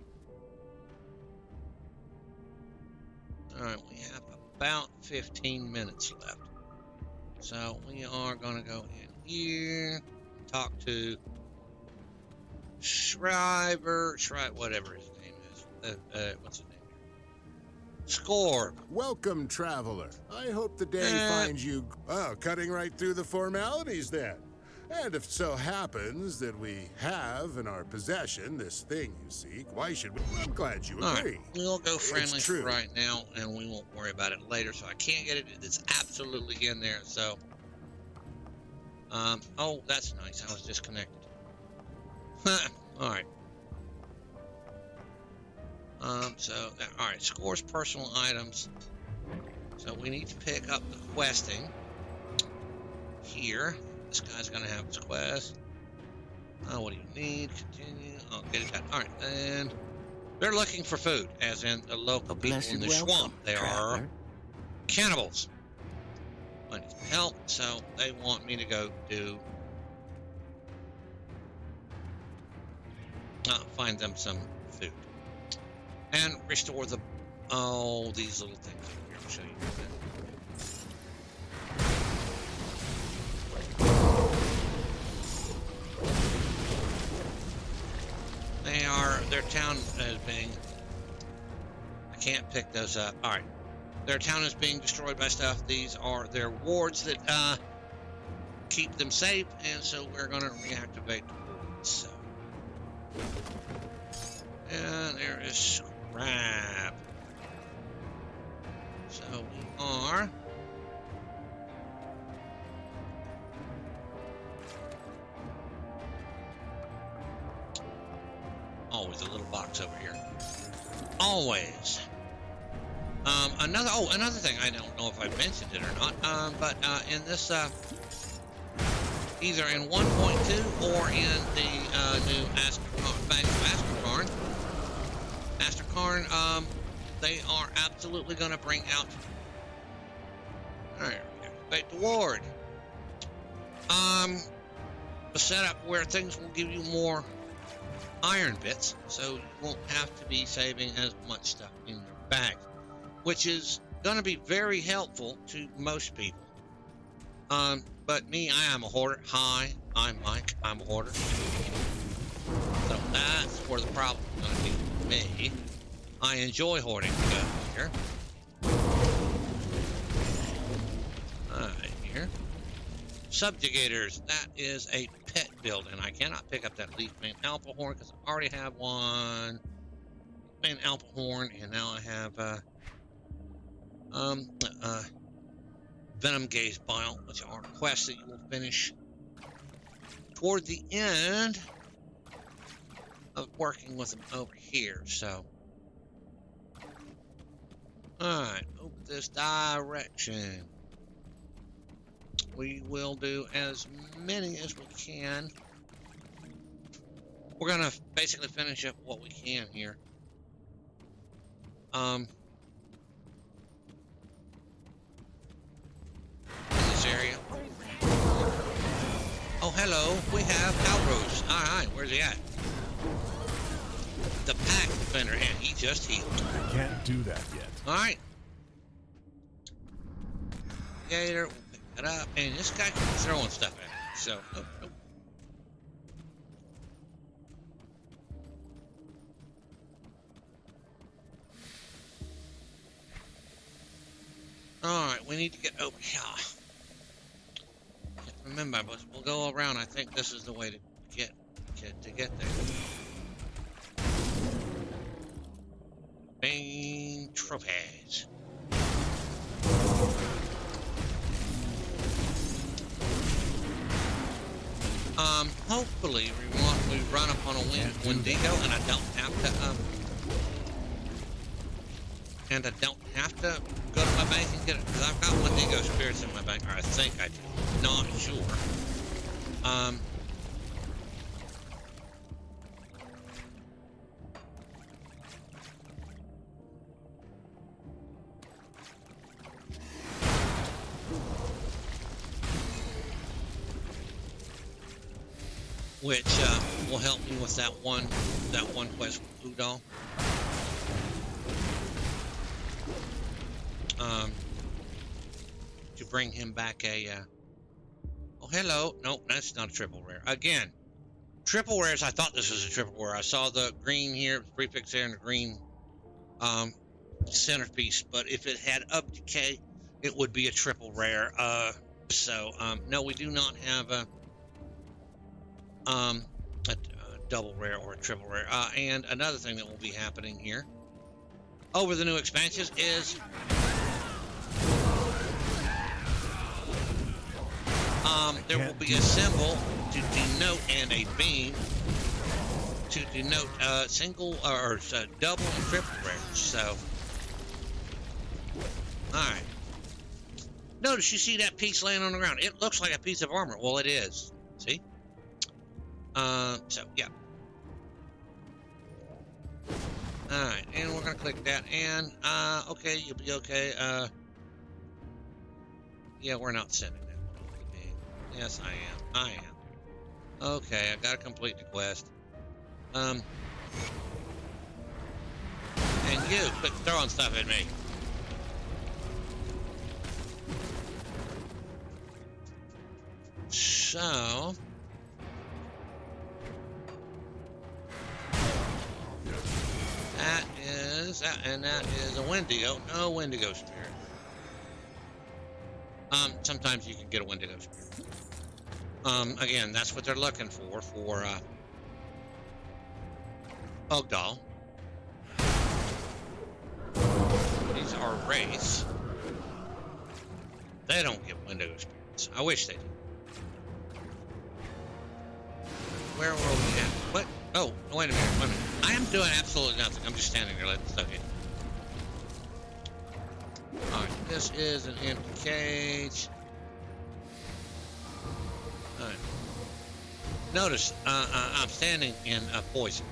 right, we have about 15 minutes left. So we are going to go in here, talk to Schreiber, whatever his name is. What's his name? Score. Welcome, traveler. I hope the day finds you... Oh, cutting right through the formalities then. And if it so happens that we have in our possession this thing you seek, why should we? I'm glad you agree. All right, we'll go friendly for right now, and we won't worry about it later. So I can't get it. It's absolutely in there. So, oh, that's nice. I was disconnected. All right. All right. Scores personal items. So we need to pick up the questing here. This guy's gonna have his quest. What do you need? Continue. I'll get it done. All right, and they're looking for food, as in the local people in the swamp. They are cannibals. I need some help, so they want me to go do find them some food and restore the these little things over here. I'll show you that. Their town is being... I can't pick those up. All right. their town is being destroyed by stuff. These are their wards that keep them safe, and so we're going to reactivate the wards. So, and there is scrap. So we are always a little box over here. Always. Another thing, I don't know if I mentioned it or not, but in this, either in 1.2 or in the new Master Karn, they are absolutely going to bring out. All right, activate the ward. A setup where things will give you more iron bits, so you won't have to be saving as much stuff in your bag, which is going to be very helpful to most people. But me, I am a hoarder. Hi, I'm Mike. I'm a hoarder. So that's where the problem is going to be with me. I enjoy hoarding here. Here. Subjugators. That is a pet build, and I cannot pick up that leaf mane alpha horn because I already have one mane alpha horn, and now I have venom gaze bile, which are quests that you will finish toward the end of working with them over here. So, all right, over this direction. We will do as many as we can. We're gonna basically finish up what we can here. In this area. Oh, hello. We have Calrose. All right, where's he at? The pack defender, and he just healed. I can't do that yet. All right. Gator. We'll pick it up, and this guy keeps throwing stuff at me. So, nope. Alright, we need to get over here. Can't remember, but we'll go around. I think this is the way to get there. Bane trophies. Hopefully we run up on a Wendigo, and I don't have to go to my bank and get it, because I've got Wendigo spirits in my bank, or I think I do. Not sure. Which will help me with that one quest with Udall. To bring him back a oh, hello. Nope, that's not a triple rare. Again, triple rares, I thought this was a triple rare. I saw the green here, prefix there, and the green centerpiece, but if it had up decay, it would be a triple rare. No, we do not have a double rare or a triple rare. And another thing that will be happening here over the new expansions is there will be a symbol to denote, and a beam to denote single or double and triple rares. So, all right. Notice you see that piece laying on the ground. It looks like a piece of armor. Well, it is. See? So yeah. All right, and we're gonna click that, and okay, you'll be okay. Yeah, we're not sending that one over to me. Yes, I am. Okay, I gotta complete the quest. And you quit throwing stuff at me. So. That is a Wendigo. No Wendigo spirit. Sometimes you can get a Wendigo spirit. Again, that's what they're looking for Ogdal. These are wraiths. They don't get Wendigo spirits. I wish they did. Where were we at? What? Oh, wait a minute. I am doing absolutely nothing. I'm just standing there letting stuff in. Alright, this is an empty cage. Alright. Notice, I'm standing in poison.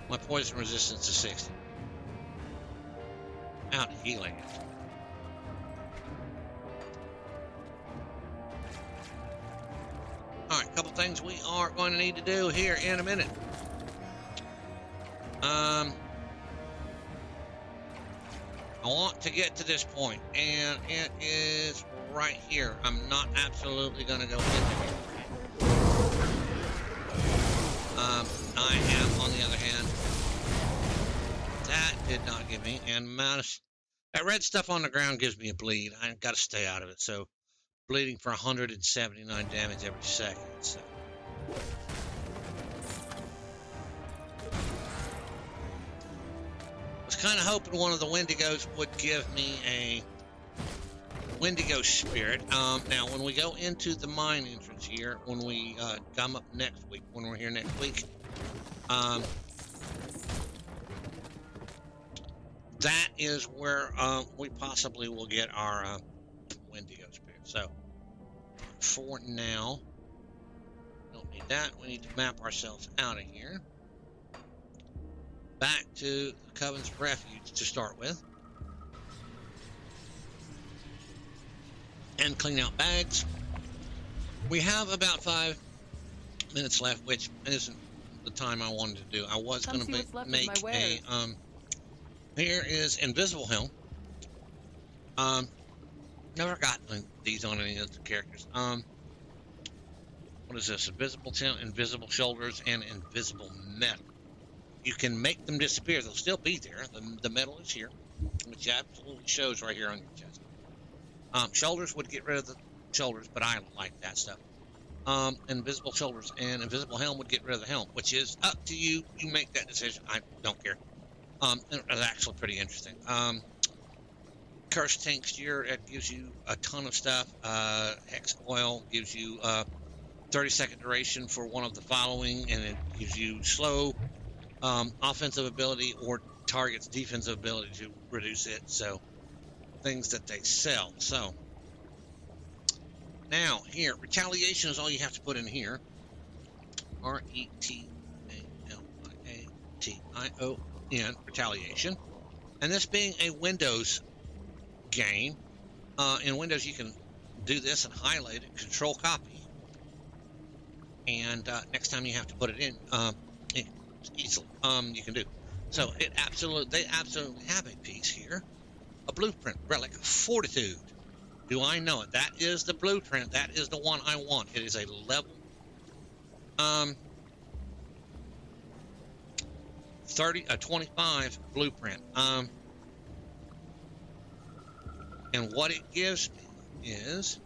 My poison resistance is 60. Out healing it. Alright, a couple things we are going to need to do here in a minute. I want to get to this point, and it is right here. I'm not absolutely going to go into here. I am, on the other hand, that did not give me, and that red stuff on the ground gives me a bleed. I've got to stay out of it, so bleeding for 179 damage every second, so. I was kind of hoping one of the Wendigos would give me a Wendigo spirit. Now, when we go into the mine entrance here, when we come up next week, when we're here next week, that is where we possibly will get our Wendigo spirit. So, for now, don't need that. We need to map ourselves out of here. Back to the Coven's Refuge to start with. And clean out bags. We have about 5 minutes left, which isn't the time I wanted to do. I was going to make a, here is Invisible Helm. Never gotten these on any of the characters. What is this? Invisible tail, invisible shoulders, and invisible metal. You can make them disappear. They'll still be there. The metal is here, which absolutely shows right here on your chest. Shoulders would get rid of the shoulders, but I don't like that stuff. Invisible shoulders and invisible helm would get rid of the helm, which is up to you. You make that decision. I don't care. It's actually pretty interesting. Cursed Tincture, it gives you a ton of stuff. Hex Oil gives you 30-second duration for one of the following, and it gives you slow offensive ability or target's defensive ability to reduce it. So, things that they sell. So, now here, retaliation is all you have to put in here. RETALIATION, retaliation. And this being a Windows game, in Windows you can do this and highlight it, control copy. And next time you have to put it in, easily, you can do. So they absolutely have a piece here. A blueprint, relic, fortitude. Do I know it? That is the blueprint. That is the one I want. It is a level 25 blueprint. And what it gives me is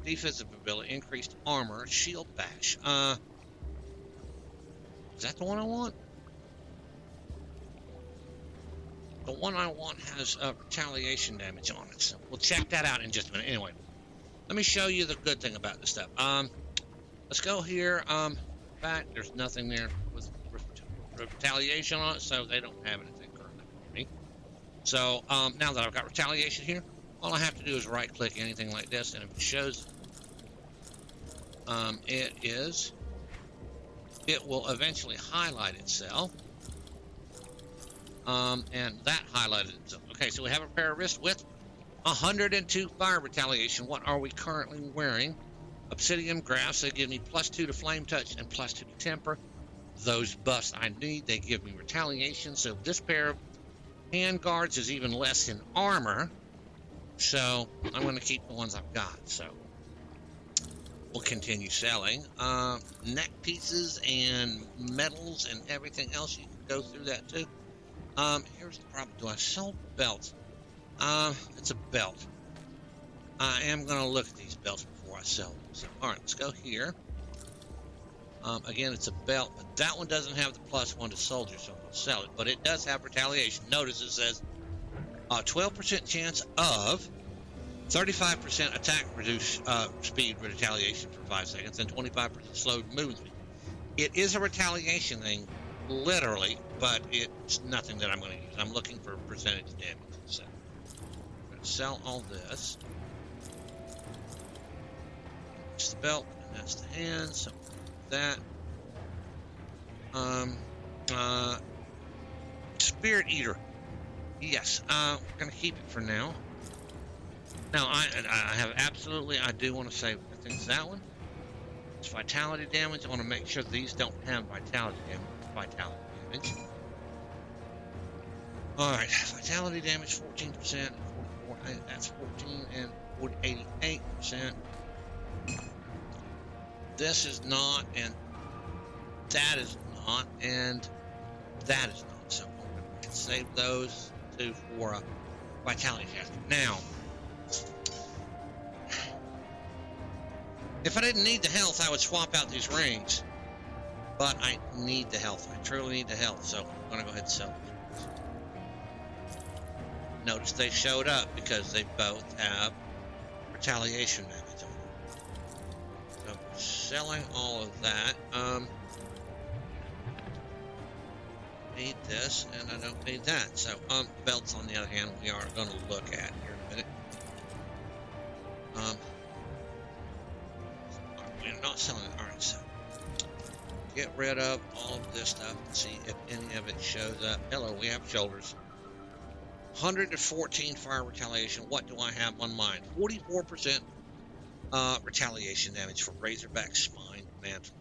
defensive ability, increased armor, shield bash. Is that the one I want? The one I want has retaliation damage on it, so we'll check that out in just a minute. Anyway, let me show you the good thing about this stuff. Let's go here. In fact, there's nothing there with retaliation on it, so they don't have anything currently for me. So now that I've got retaliation here, all I have to do is right-click anything like this, and if it shows, it will eventually highlight itself. And that highlighted itself. Okay, so we have a pair of wrists with 102 fire retaliation. What are we currently wearing? Obsidian grafts. They give me +2 to flame touch and +2 to temper. Those buffs I need, they give me retaliation. So this pair of hand guards is even less in armor. So I'm going to keep the ones I've got. So we'll continue selling. Neck pieces and metals and everything else. You can go through that too. Here's the problem. Do I sell belts? It's a belt. I am going to look at these belts before I sell them. So, all right, let's go here. Again, it's a belt, but that one doesn't have the +1 to soldier, so I'm going to sell it. But it does have retaliation. Notice it says 12% chance of 35% attack reduce speed retaliation for 5 seconds, and 25% slowed movement speed. It is a retaliation thing, literally, but it's nothing that I'm going to use. I'm looking for percentage damage. So I'm going to sell all this. It's the belt, and that's the hand. So that. Spirit Eater. Yes, we're going to keep it for now. Now, I have absolutely, I do want to say, I think it's that one. It's vitality damage. I want to make sure these don't have vitality damage. All right, vitality damage 14%, 44, that's 14 and 88%. This is not, and that is not, and that is not. So I'm going to save those two for vitality test. Now, if I didn't need the health, I would swap out these rings. But I need the health. I truly need the health, so I'm going to go ahead and sell these. Notice they showed up because they both have retaliation damage on them. So selling all of that. Need this, and I don't need that. So belts, on the other hand, we are going to look at here in a minute. We're not selling it. All right, so get rid of all of this stuff and see if any of it shows up. Hello, we have shoulders. 114 fire retaliation. What do I have on mine? 44% retaliation damage for Razorback Spine Mantle.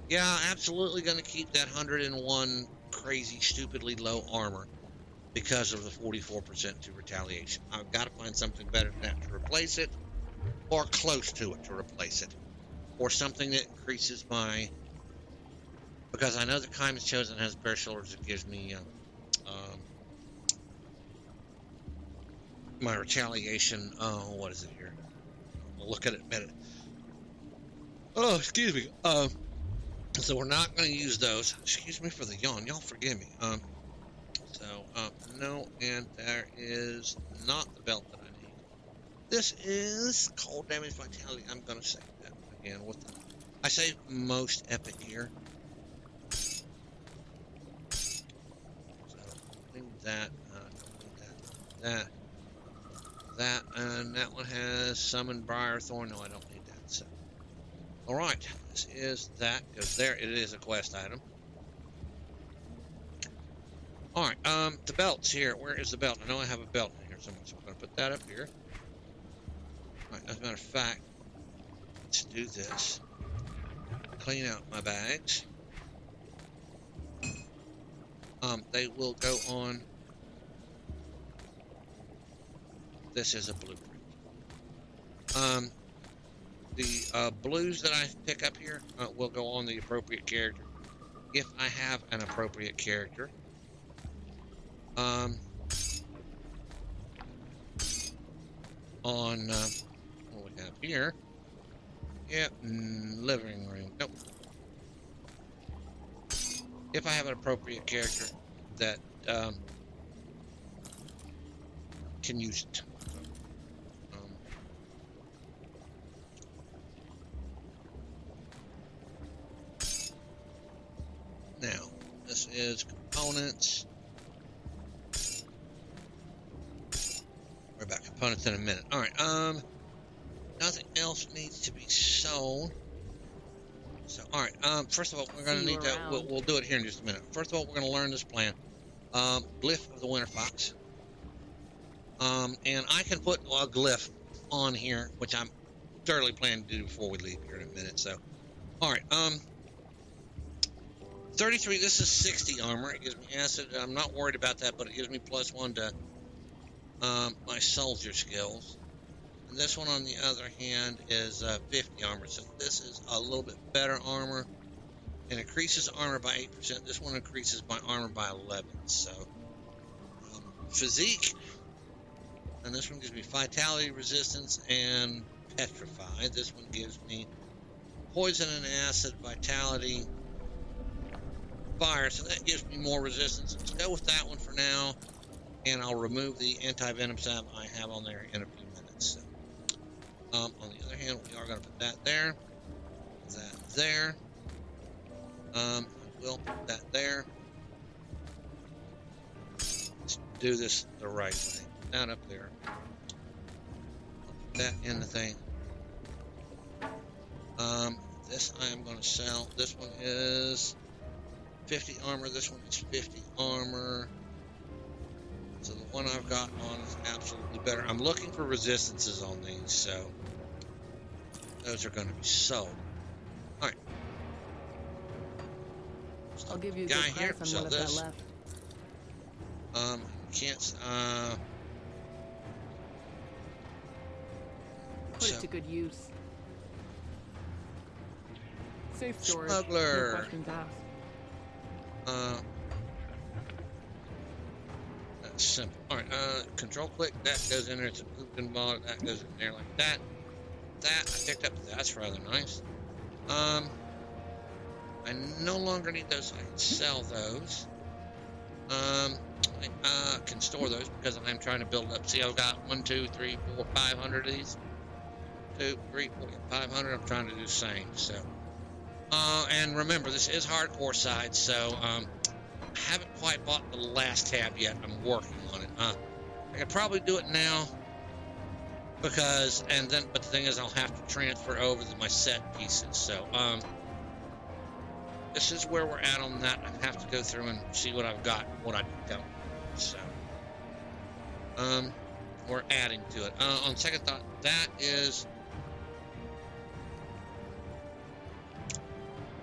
Yeah, absolutely going to keep that 101 crazy, stupidly low armor because of the 44% to retaliation. I've got to find something better than that to replace it, or close to it to replace it, or something that increases my, because I know the Kaiman's Chosen has bare shoulders that gives me my retaliation. What is it here? We'll look at it in a minute. Oh, excuse me. So we're not going to use those. Excuse me for the yawn. Y'all forgive me. No, and there is not the belt that I need. This is cold damage vitality. I'm going to save that again. I save most epic here. So leave that, that, and that one has Summoned Briarthorn. No, I don't need that. So, all right, this is that, because there it is a quest item. All right, the belts here. Where is the belt? I know I have a belt in here somewhere, so I'm going to put that up here. All right, as a matter of fact, let's do this. Clean out my bags. They will go on. This is a blueprint. The blues that I pick up here will go on the appropriate character, if I have an appropriate character. On what we have here. Yep, living room. Nope. If I have an appropriate character that can use it. Now, this is components. Worry about components in a minute. All right. Nothing else needs to be sold. So, all right. First of all, we're going to need to. We'll do it here in just a minute. First of all, we're going to learn this plan. Glyph of the Winter Fox. And I can put a glyph on here, which I'm thoroughly planning to do before we leave here in a minute. So, all right. 33. This is 60 armor. It gives me acid. I'm not worried about that, but it gives me +1 to my soldier skills. And this one, on the other hand, is 50 armor. So this is a little bit better armor. And increases armor by 8%. This one increases my armor by 11. So physique. And this one gives me vitality, resistance, and petrify. This one gives me poison and acid, vitality, fire. So that gives me more resistance. Let's go with that one for now. And I'll remove the anti-venom sap I have on there in a few minutes. So, on the other hand, we are going to put that there. That there. I will put that there. Let's do this the right way. Not up there. I'll put that in the thing. This I am going to sell. This one is 50 armor. This one is 50 armor. So the one I've got on is absolutely better. I'm looking for resistances on these, so those are going to be sold. All right. I'll give you a Guy good here, price sell on what I've got this. left. Can't. Put it to good use. Safe storage. Smuggler. No questions asked. That's simple. All right. Control click. That goes in there. It's a open ball. That goes in there like that. That I picked up. That's rather nice. I no longer need those. I can sell those. I can store those because I'm trying to build up. See, I've got 1, 2, 3, 4, 500 of these. 2, 3, 4, 500. I'm trying to do the same. So, and remember, this is hardcore side, so I haven't quite bought the last tab yet. I'm working on it. I could probably do it now because, but the thing is, I'll have to transfer over my set pieces. So, this is where we're at on that. I have to go through and see what I've got, what I don't. So, we're adding to it. On second thought, that is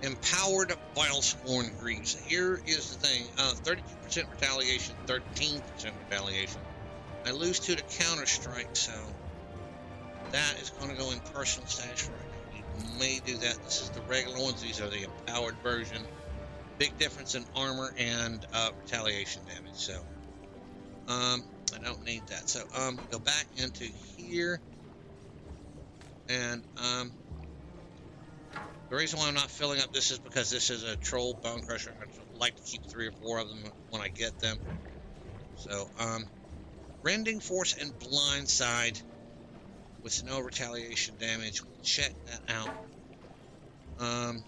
empowered Vilescorn Greaves. Here is the thing: 32% retaliation, 13% retaliation. I lose 2 to counter strike, so that is going to go in personal stash right now. You may do that. This is the regular ones. These are the empowered version. Big difference in armor and retaliation damage. So, I don't need that. So, go back into here, and the reason why I'm not filling up this is because this is a troll bone crusher. I like to keep 3 or 4 of them when I get them. So, rending force and blindside with no retaliation damage. We'll check that out.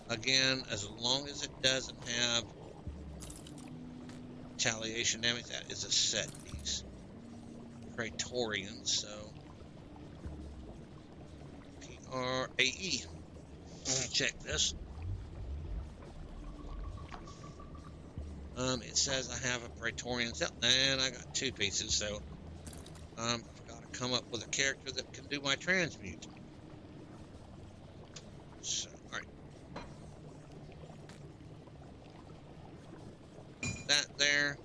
Again, as long as it doesn't have retaliation damage, that is a set piece. Praetorian, so PRAE. Check this. It says I have a Praetorian set, and I got 2 pieces, so I've got to come up with a character that can do my transmute. So, alright. That there.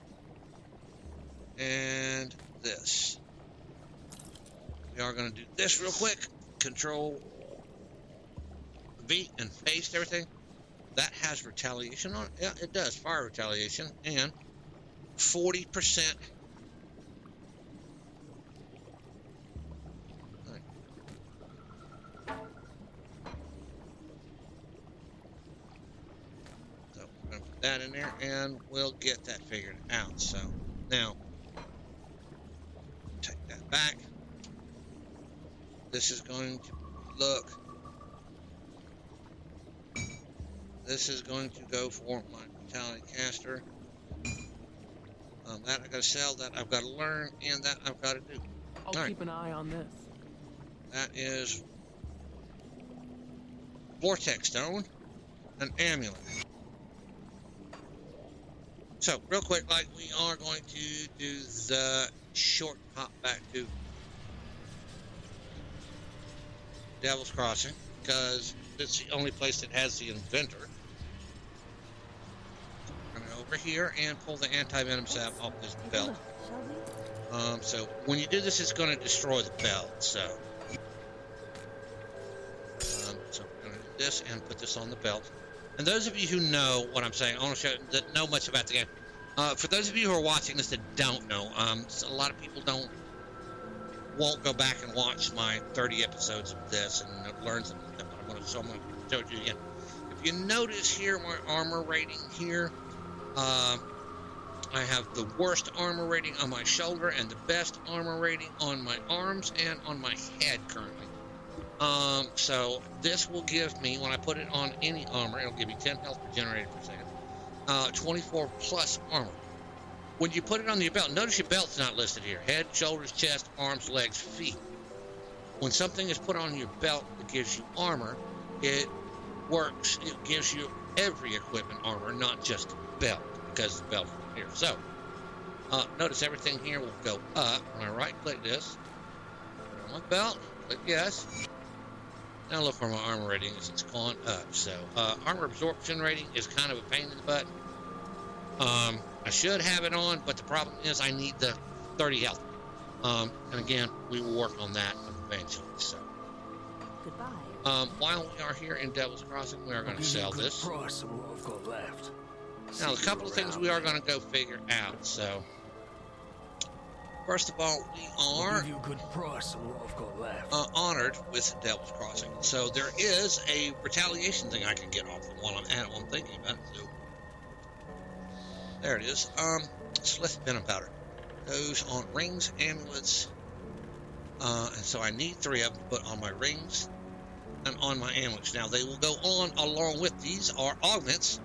And this. We are going to do this real quick. Control V and paste everything. That has retaliation on it. Yeah, it does. Fire retaliation. And 40%. That in there, and we'll get that figured out. So now take that back. This is going to look. This is going to go for my Vitality Caster. That I got to sell. That I've got to learn, and that I've got to do. I'll keep an eye on this. That is Vortex Stone, an amulet. So, real quick, like, we are going to do the short hop back to Devil's Crossing, because it's the only place that has the inventor. I'm going over here and pull the anti-venom sap off this belt. So, when you do this, it's going to destroy the belt, so we're going to do this and put this on the belt. And those of you who know what I'm saying, I want to show that know much about the game. For those of you who are watching this that don't know, a lot of people won't go back and watch my 30 episodes of this and learn some stuff. I'm going to show it to you again. If you notice here, my armor rating here, I have the worst armor rating on my shoulder and the best armor rating on my arms and on my head currently. So this will give me, when I put it on any armor, it'll give me 10 health regenerated per second, 24 plus armor. When you put it on your belt, notice your belt's not listed here. Head, shoulders, chest, arms, legs, feet. When something is put on your belt that gives you armor, it gives you every equipment armor, not just the belt, because the belt's here. So, notice everything here will go up. When I right-click this, put on my belt, click yes. Now look where my armor rating is. It's gone up. So, armor absorption rating is kind of a pain in the butt. I should have it on, but the problem is I need the 30 health. And again, we will work on that eventually. So, Goodbye. while we are here in Devil's Crossing, we are going to sell this. Price of what I've got left. Now, a couple of things we are going to go figure out. So, first of all, we are Give you a good price of what I've got left. honored with Devil's Crossing. So there is a retaliation thing I can get off of while I'm at it, while I'm thinking about it. So there it is. Slith venom powder goes on rings, amulets, and so I need 3 of them to put on my rings and on my amulets. Now they will go on along with these are augments,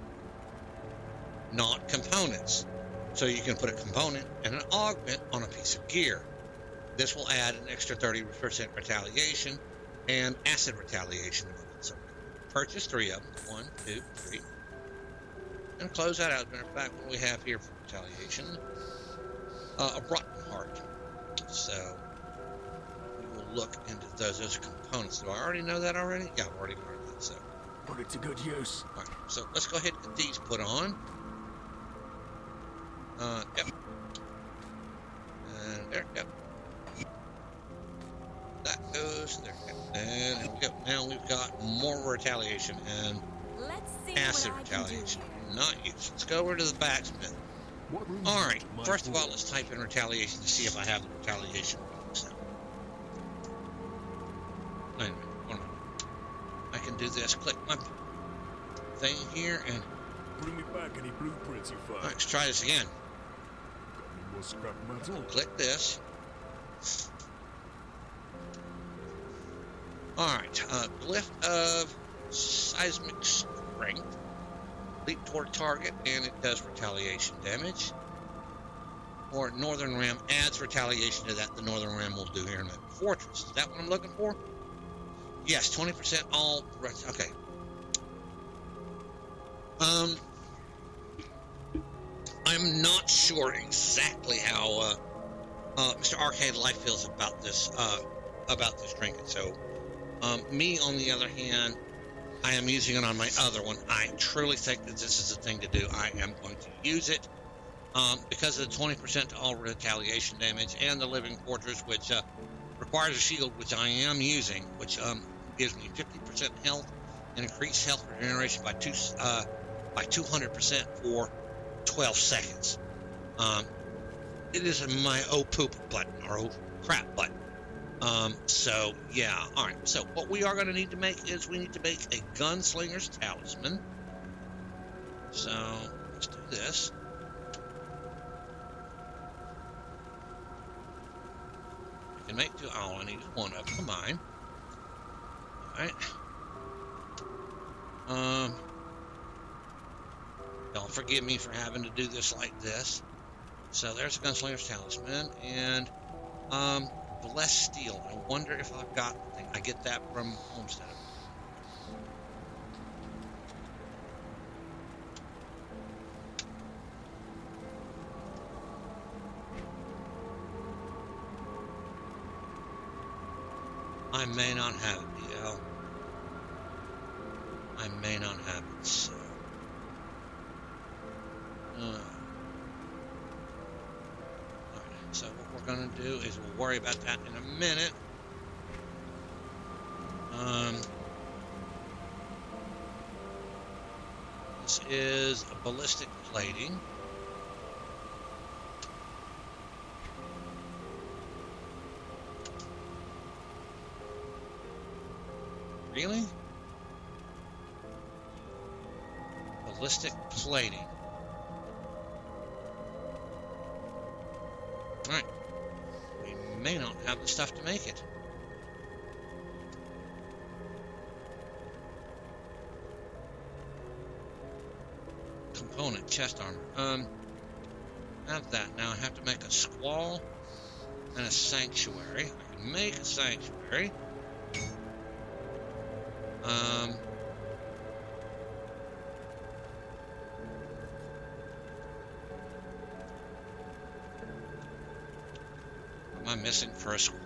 not components. So you can put a component and an augment on a piece of gear. This will add an extra 30% retaliation and acid retaliation. So purchase 3 of them. 1, 2, 3. And close that out. As a matter of fact, what we have here for retaliation, a rotten heart. So we will look into those components. Do I already know that already? Yeah, I've already learned that. So Put it to good use. all right, so let's go ahead and get these put on. Yep. And there, yep. That goes there. And here we go. Now we've got more retaliation and Let's see acid what I can do retaliation. here. Not used. Let's go over to the backsmith. All right. First of all, let's type in retaliation to see if I have the retaliation. Wait a minute. 1 minute. I can do this. Click my thing here and Bring me back any blueprints you find. all right, let's try this again. Got any more scrap metal? Click this. Alright, glyph of seismic strength. Leap toward target, and it does retaliation damage. Or Northern Ram adds retaliation to that. The Northern Ram will do here in the fortress. Is that what I'm looking for? Yes, 20% all. Okay. I'm not sure exactly how Mr. Arcade Life feels about this trinket. So, me on the other hand, I am using it on my other one. I truly think that this is the thing to do. I am going to use it because of the 20% to all retaliation damage and the Living Fortress, which requires a shield, which I am using, which gives me 50% health and increased health regeneration by 200% for 12 seconds. It is my oh poop button or oh crap button. So yeah, all right. So what we are going to need to make is we need to make a gunslinger's talisman. So let's do this. I can make 2. All I need is 1 of them combined. All right. Don't forgive me for having to do this like this. So there's a gunslinger's talisman and blessed steel. I wonder if I've got the thing. I get that from Homestead. I may not have it, DL. I may not have it, so. Alright, so what we're going to do is we'll worry about that in a minute. This is a ballistic plating. Really? Ballistic plating. Alright. We may not have the stuff to make it. Component, chest armor. Have that. Now I have to make a squall and a sanctuary. I can make a sanctuary. What am I missing for a squall?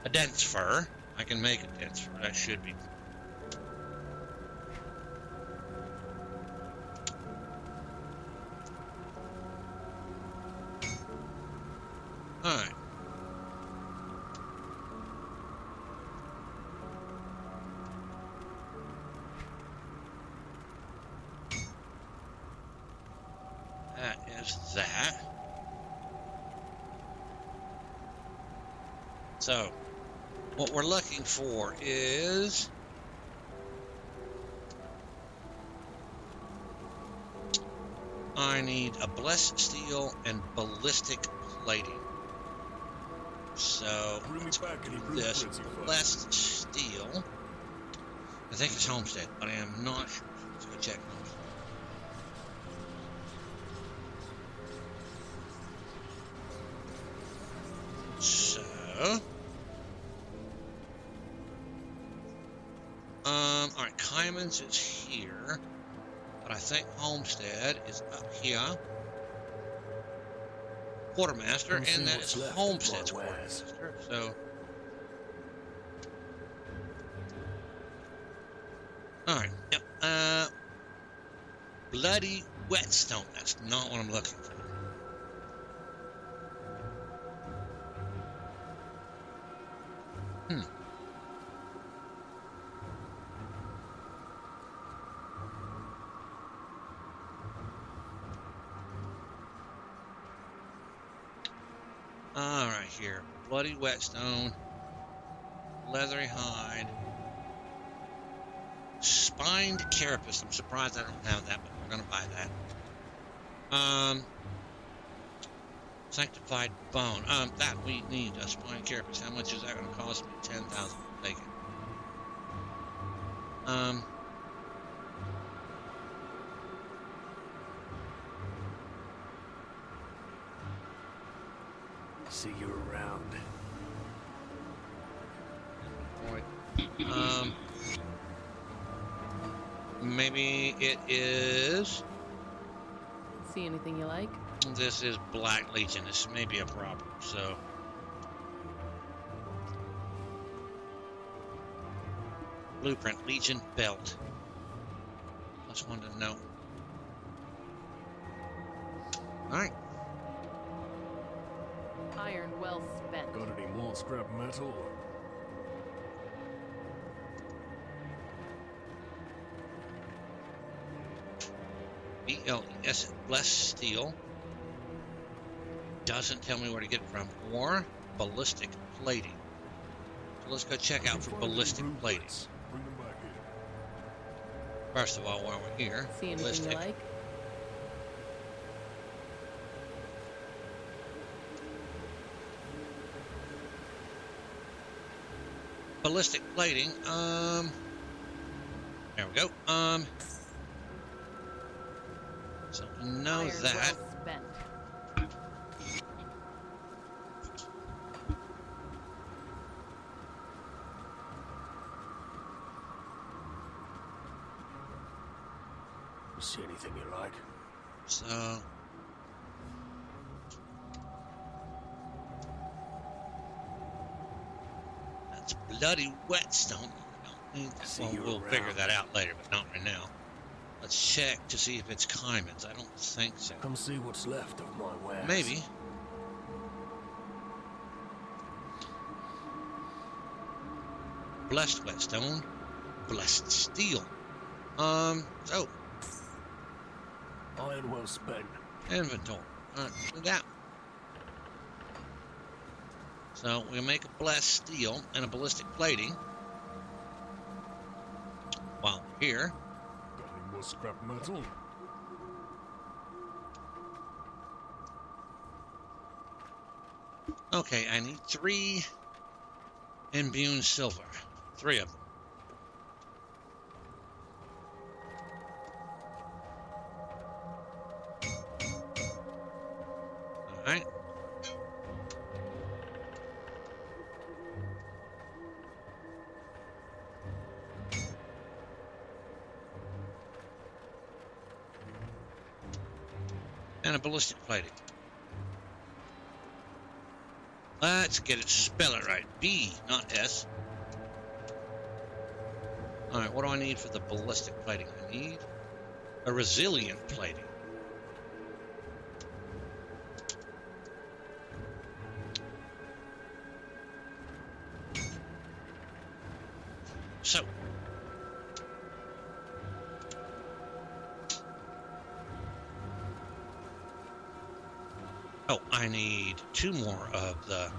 A dense fur. I can make a dense fur. That should be. Alright. That is that. So, what we're looking for is I need a blessed steel and ballistic plating. So let's do this. Blessed steel. I think it's Homestead, but I am not sure. Let's go check Homestead. So, all right, Kyman's is here, but I think Homestead is up here. Quartermaster, and that is Homestead's quartermaster. So, all right, yep. Bloody whetstone. That's not what I'm looking for. All right, here. Bloody whetstone. Leathery hide. Spined carapace. I'm surprised I don't have that, but we're going to buy that. Sanctified bone. That we need a spined carapace. How much is that going to cost me? 10,000. Take it. See you around. Maybe it is. See anything you like? This is Black Legion. This may be a problem. So, blueprint Legion belt. Just wanted to know. All right. Iron well spent. Got any more scrap metal? BLES, blessed steel. Doesn't tell me where to get it from. Or ballistic plating. So let's go check out for ballistic plating. Bring them back here. First of all, while we're here, See anything ballistic. you like? Ballistic plating. There we go. So know Iron that. well spent. See anything you like? So that's bloody whetstone. I don't think See well, you we'll around. figure that out later, but not right now. Let's check to see if it's Kyman's. I don't think so. Come see what's left of my wares. Maybe. Blessed whetstone. Blessed steel. So Iron well spent. inventory. Alright, do that. So we'll make a blessed steel and a ballistic plating. while we're here. Got any more scrap metal? Okay, I need 3 imbued silver. 3 of them. Alright. And a ballistic plating. Let's get it, spell it right. B, not S. Alright, what do I need for the ballistic plating? I need a resilient plating. So, oh, I need 2 more of the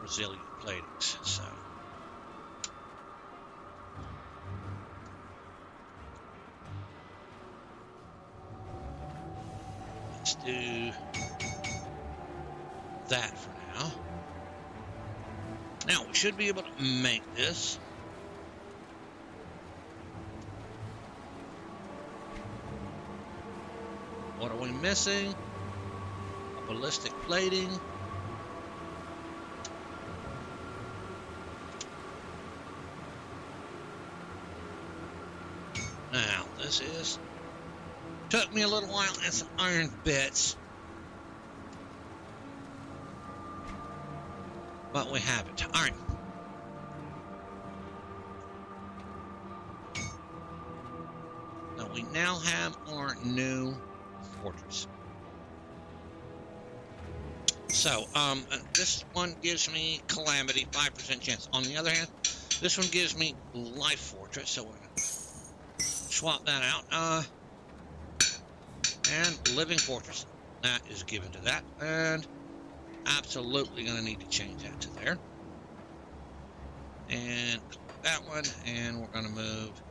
resilient platings. So, let's do that for now. Now, we should be able to make this. What are we missing? A ballistic plating. Now, this is... Took me a little while and some iron bits. But we have it. Alright. Now, we now have our new fortress. So, this one gives me calamity, 5% chance. On the other hand, this one gives me life fortress, so we're gonna swap that out. And living fortress, that is given to that, and absolutely gonna need to change that to there. And that one, and we're gonna move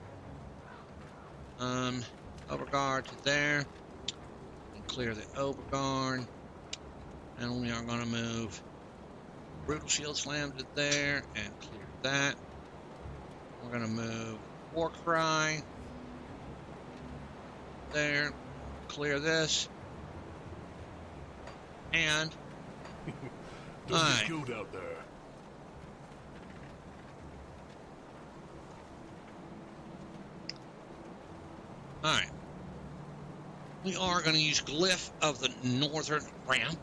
overguard to there. Clear the overguard, and we are going to move brutal shield slam to there and clear that. We're going to move war cry there, clear this, and Doesn't get good out there. all right. We are going to use Glyph of the Northern Ram.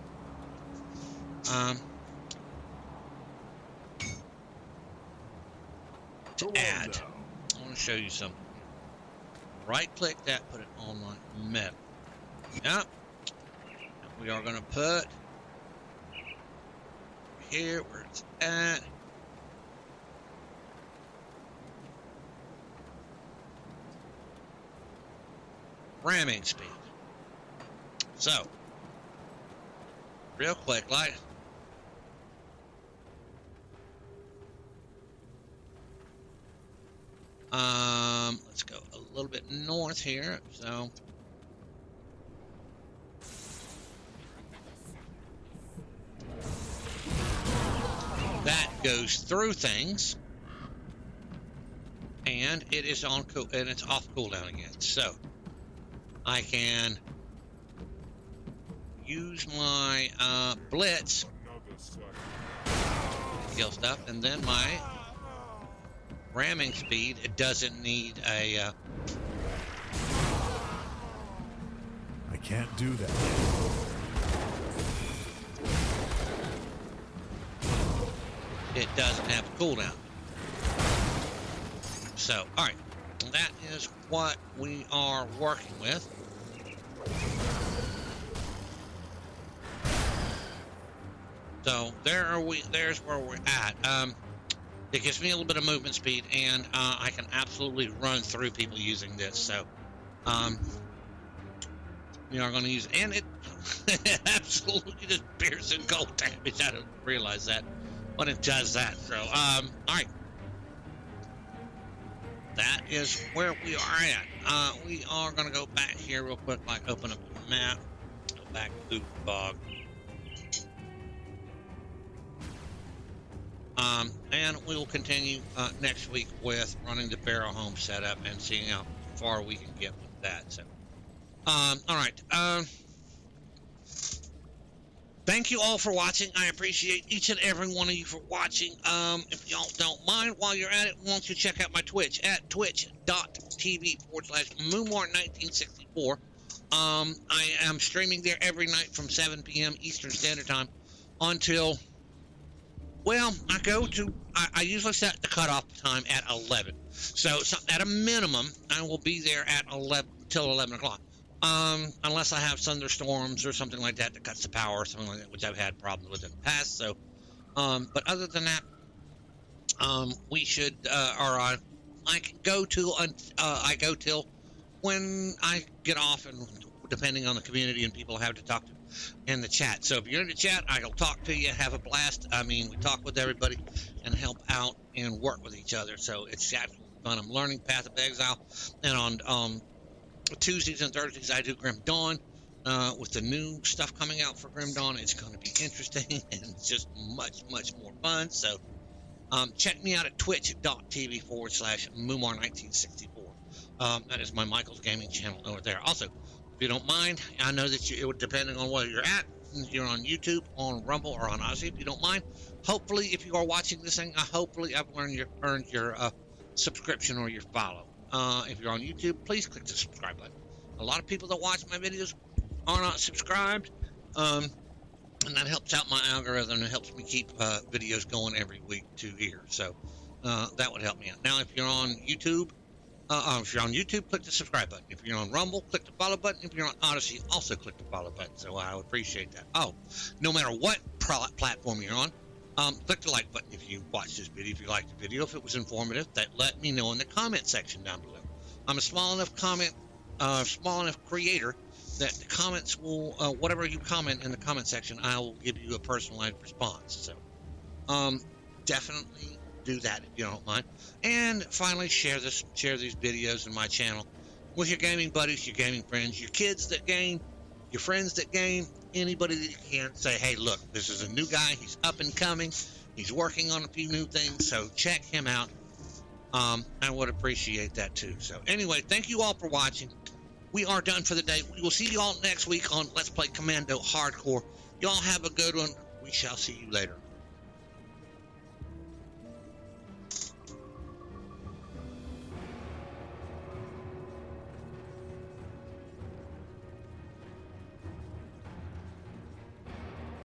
To add, I want to show you something. Right click that, put it on my metal. Yep. We are going to put here where it's at. Ramming speed. So, real quick, like, let's go a little bit north here. So, that goes through things, and it is on and it's off cooldown again. So, I can use my blitz to kill stuff, and then my ramming speed, it doesn't need a I can't do that. it doesn't have a cooldown. So, alright, that is what we are working with. So there's where we're at. It gives me a little bit of movement speed, and I can absolutely run through people using this. So we are going to use it, and it absolutely just piercing cold damage. I don't realize that, but it does that. So all right. that is where we are at. We are going to go back here real quick, like open up the map, go back to Bog. And we will continue next week with running the barrel home setup and seeing how far we can get with that. So, all right. Thank you all for watching. I appreciate each and every one of you for watching. If y'all don't mind, while you're at it, why don't you check out my Twitch at twitch.tv/Moomart1964. I am streaming there every night from 7 p.m. Eastern Standard Time until, well, I usually set the cutoff time at 11. So at a minimum, I will be there at 11 till 11 o'clock. Unless I have thunderstorms or something like that cuts the power or something like that, which I've had problems with in the past. So, but other than that, we should, I can go till when I get off, and depending on the community and people I have to talk to in the chat. So if you're in the chat, I'll talk to you, have a blast. I mean, we talk with everybody and help out and work with each other. So it's absolutely fun. I'm learning Path of Exile, and on Tuesdays and Thursdays I do Grim Dawn. With the new stuff coming out for Grim Dawn, it's going to be interesting and just much more fun. So check me out at twitch.tv/Moomar1964. That is my Michael's Gaming channel over there. Also, if you don't mind, I know that it would, depending on where you're at, if you're on YouTube, on Rumble, or on Odyssey, if you don't mind, hopefully if you are watching this thing, hopefully I've earned your subscription or your follow. If you're on YouTube, please click the subscribe button. A lot of people that watch my videos are not subscribed, and that helps out my algorithm. It helps me keep videos going every week to here. So that would help me out. Now, if you're on YouTube, click the subscribe button. If you're on Rumble, click the follow button. If you're on Odyssey, also click the follow button. So I would appreciate that. Oh, no matter what platform you're on, click the like button if you watched this video. If you liked the video, if it was informative, let me know in the comment section down below. I'm a small enough creator that the comments will, whatever you comment in the comment section, I will give you a personalized response. So, definitely do that if you don't mind. And finally, share these videos in my channel with your gaming buddies, your gaming friends, your kids that game, your friends that game, anybody that you can. Say, hey, look, this is a new guy. He's up and coming. He's working on a few new things, so check him out. I would appreciate that too. So anyway, thank you all for watching. We are done for the day. We will see you all next week on Let's Play Commando Hardcore. Y'all have a good one. We shall see you later.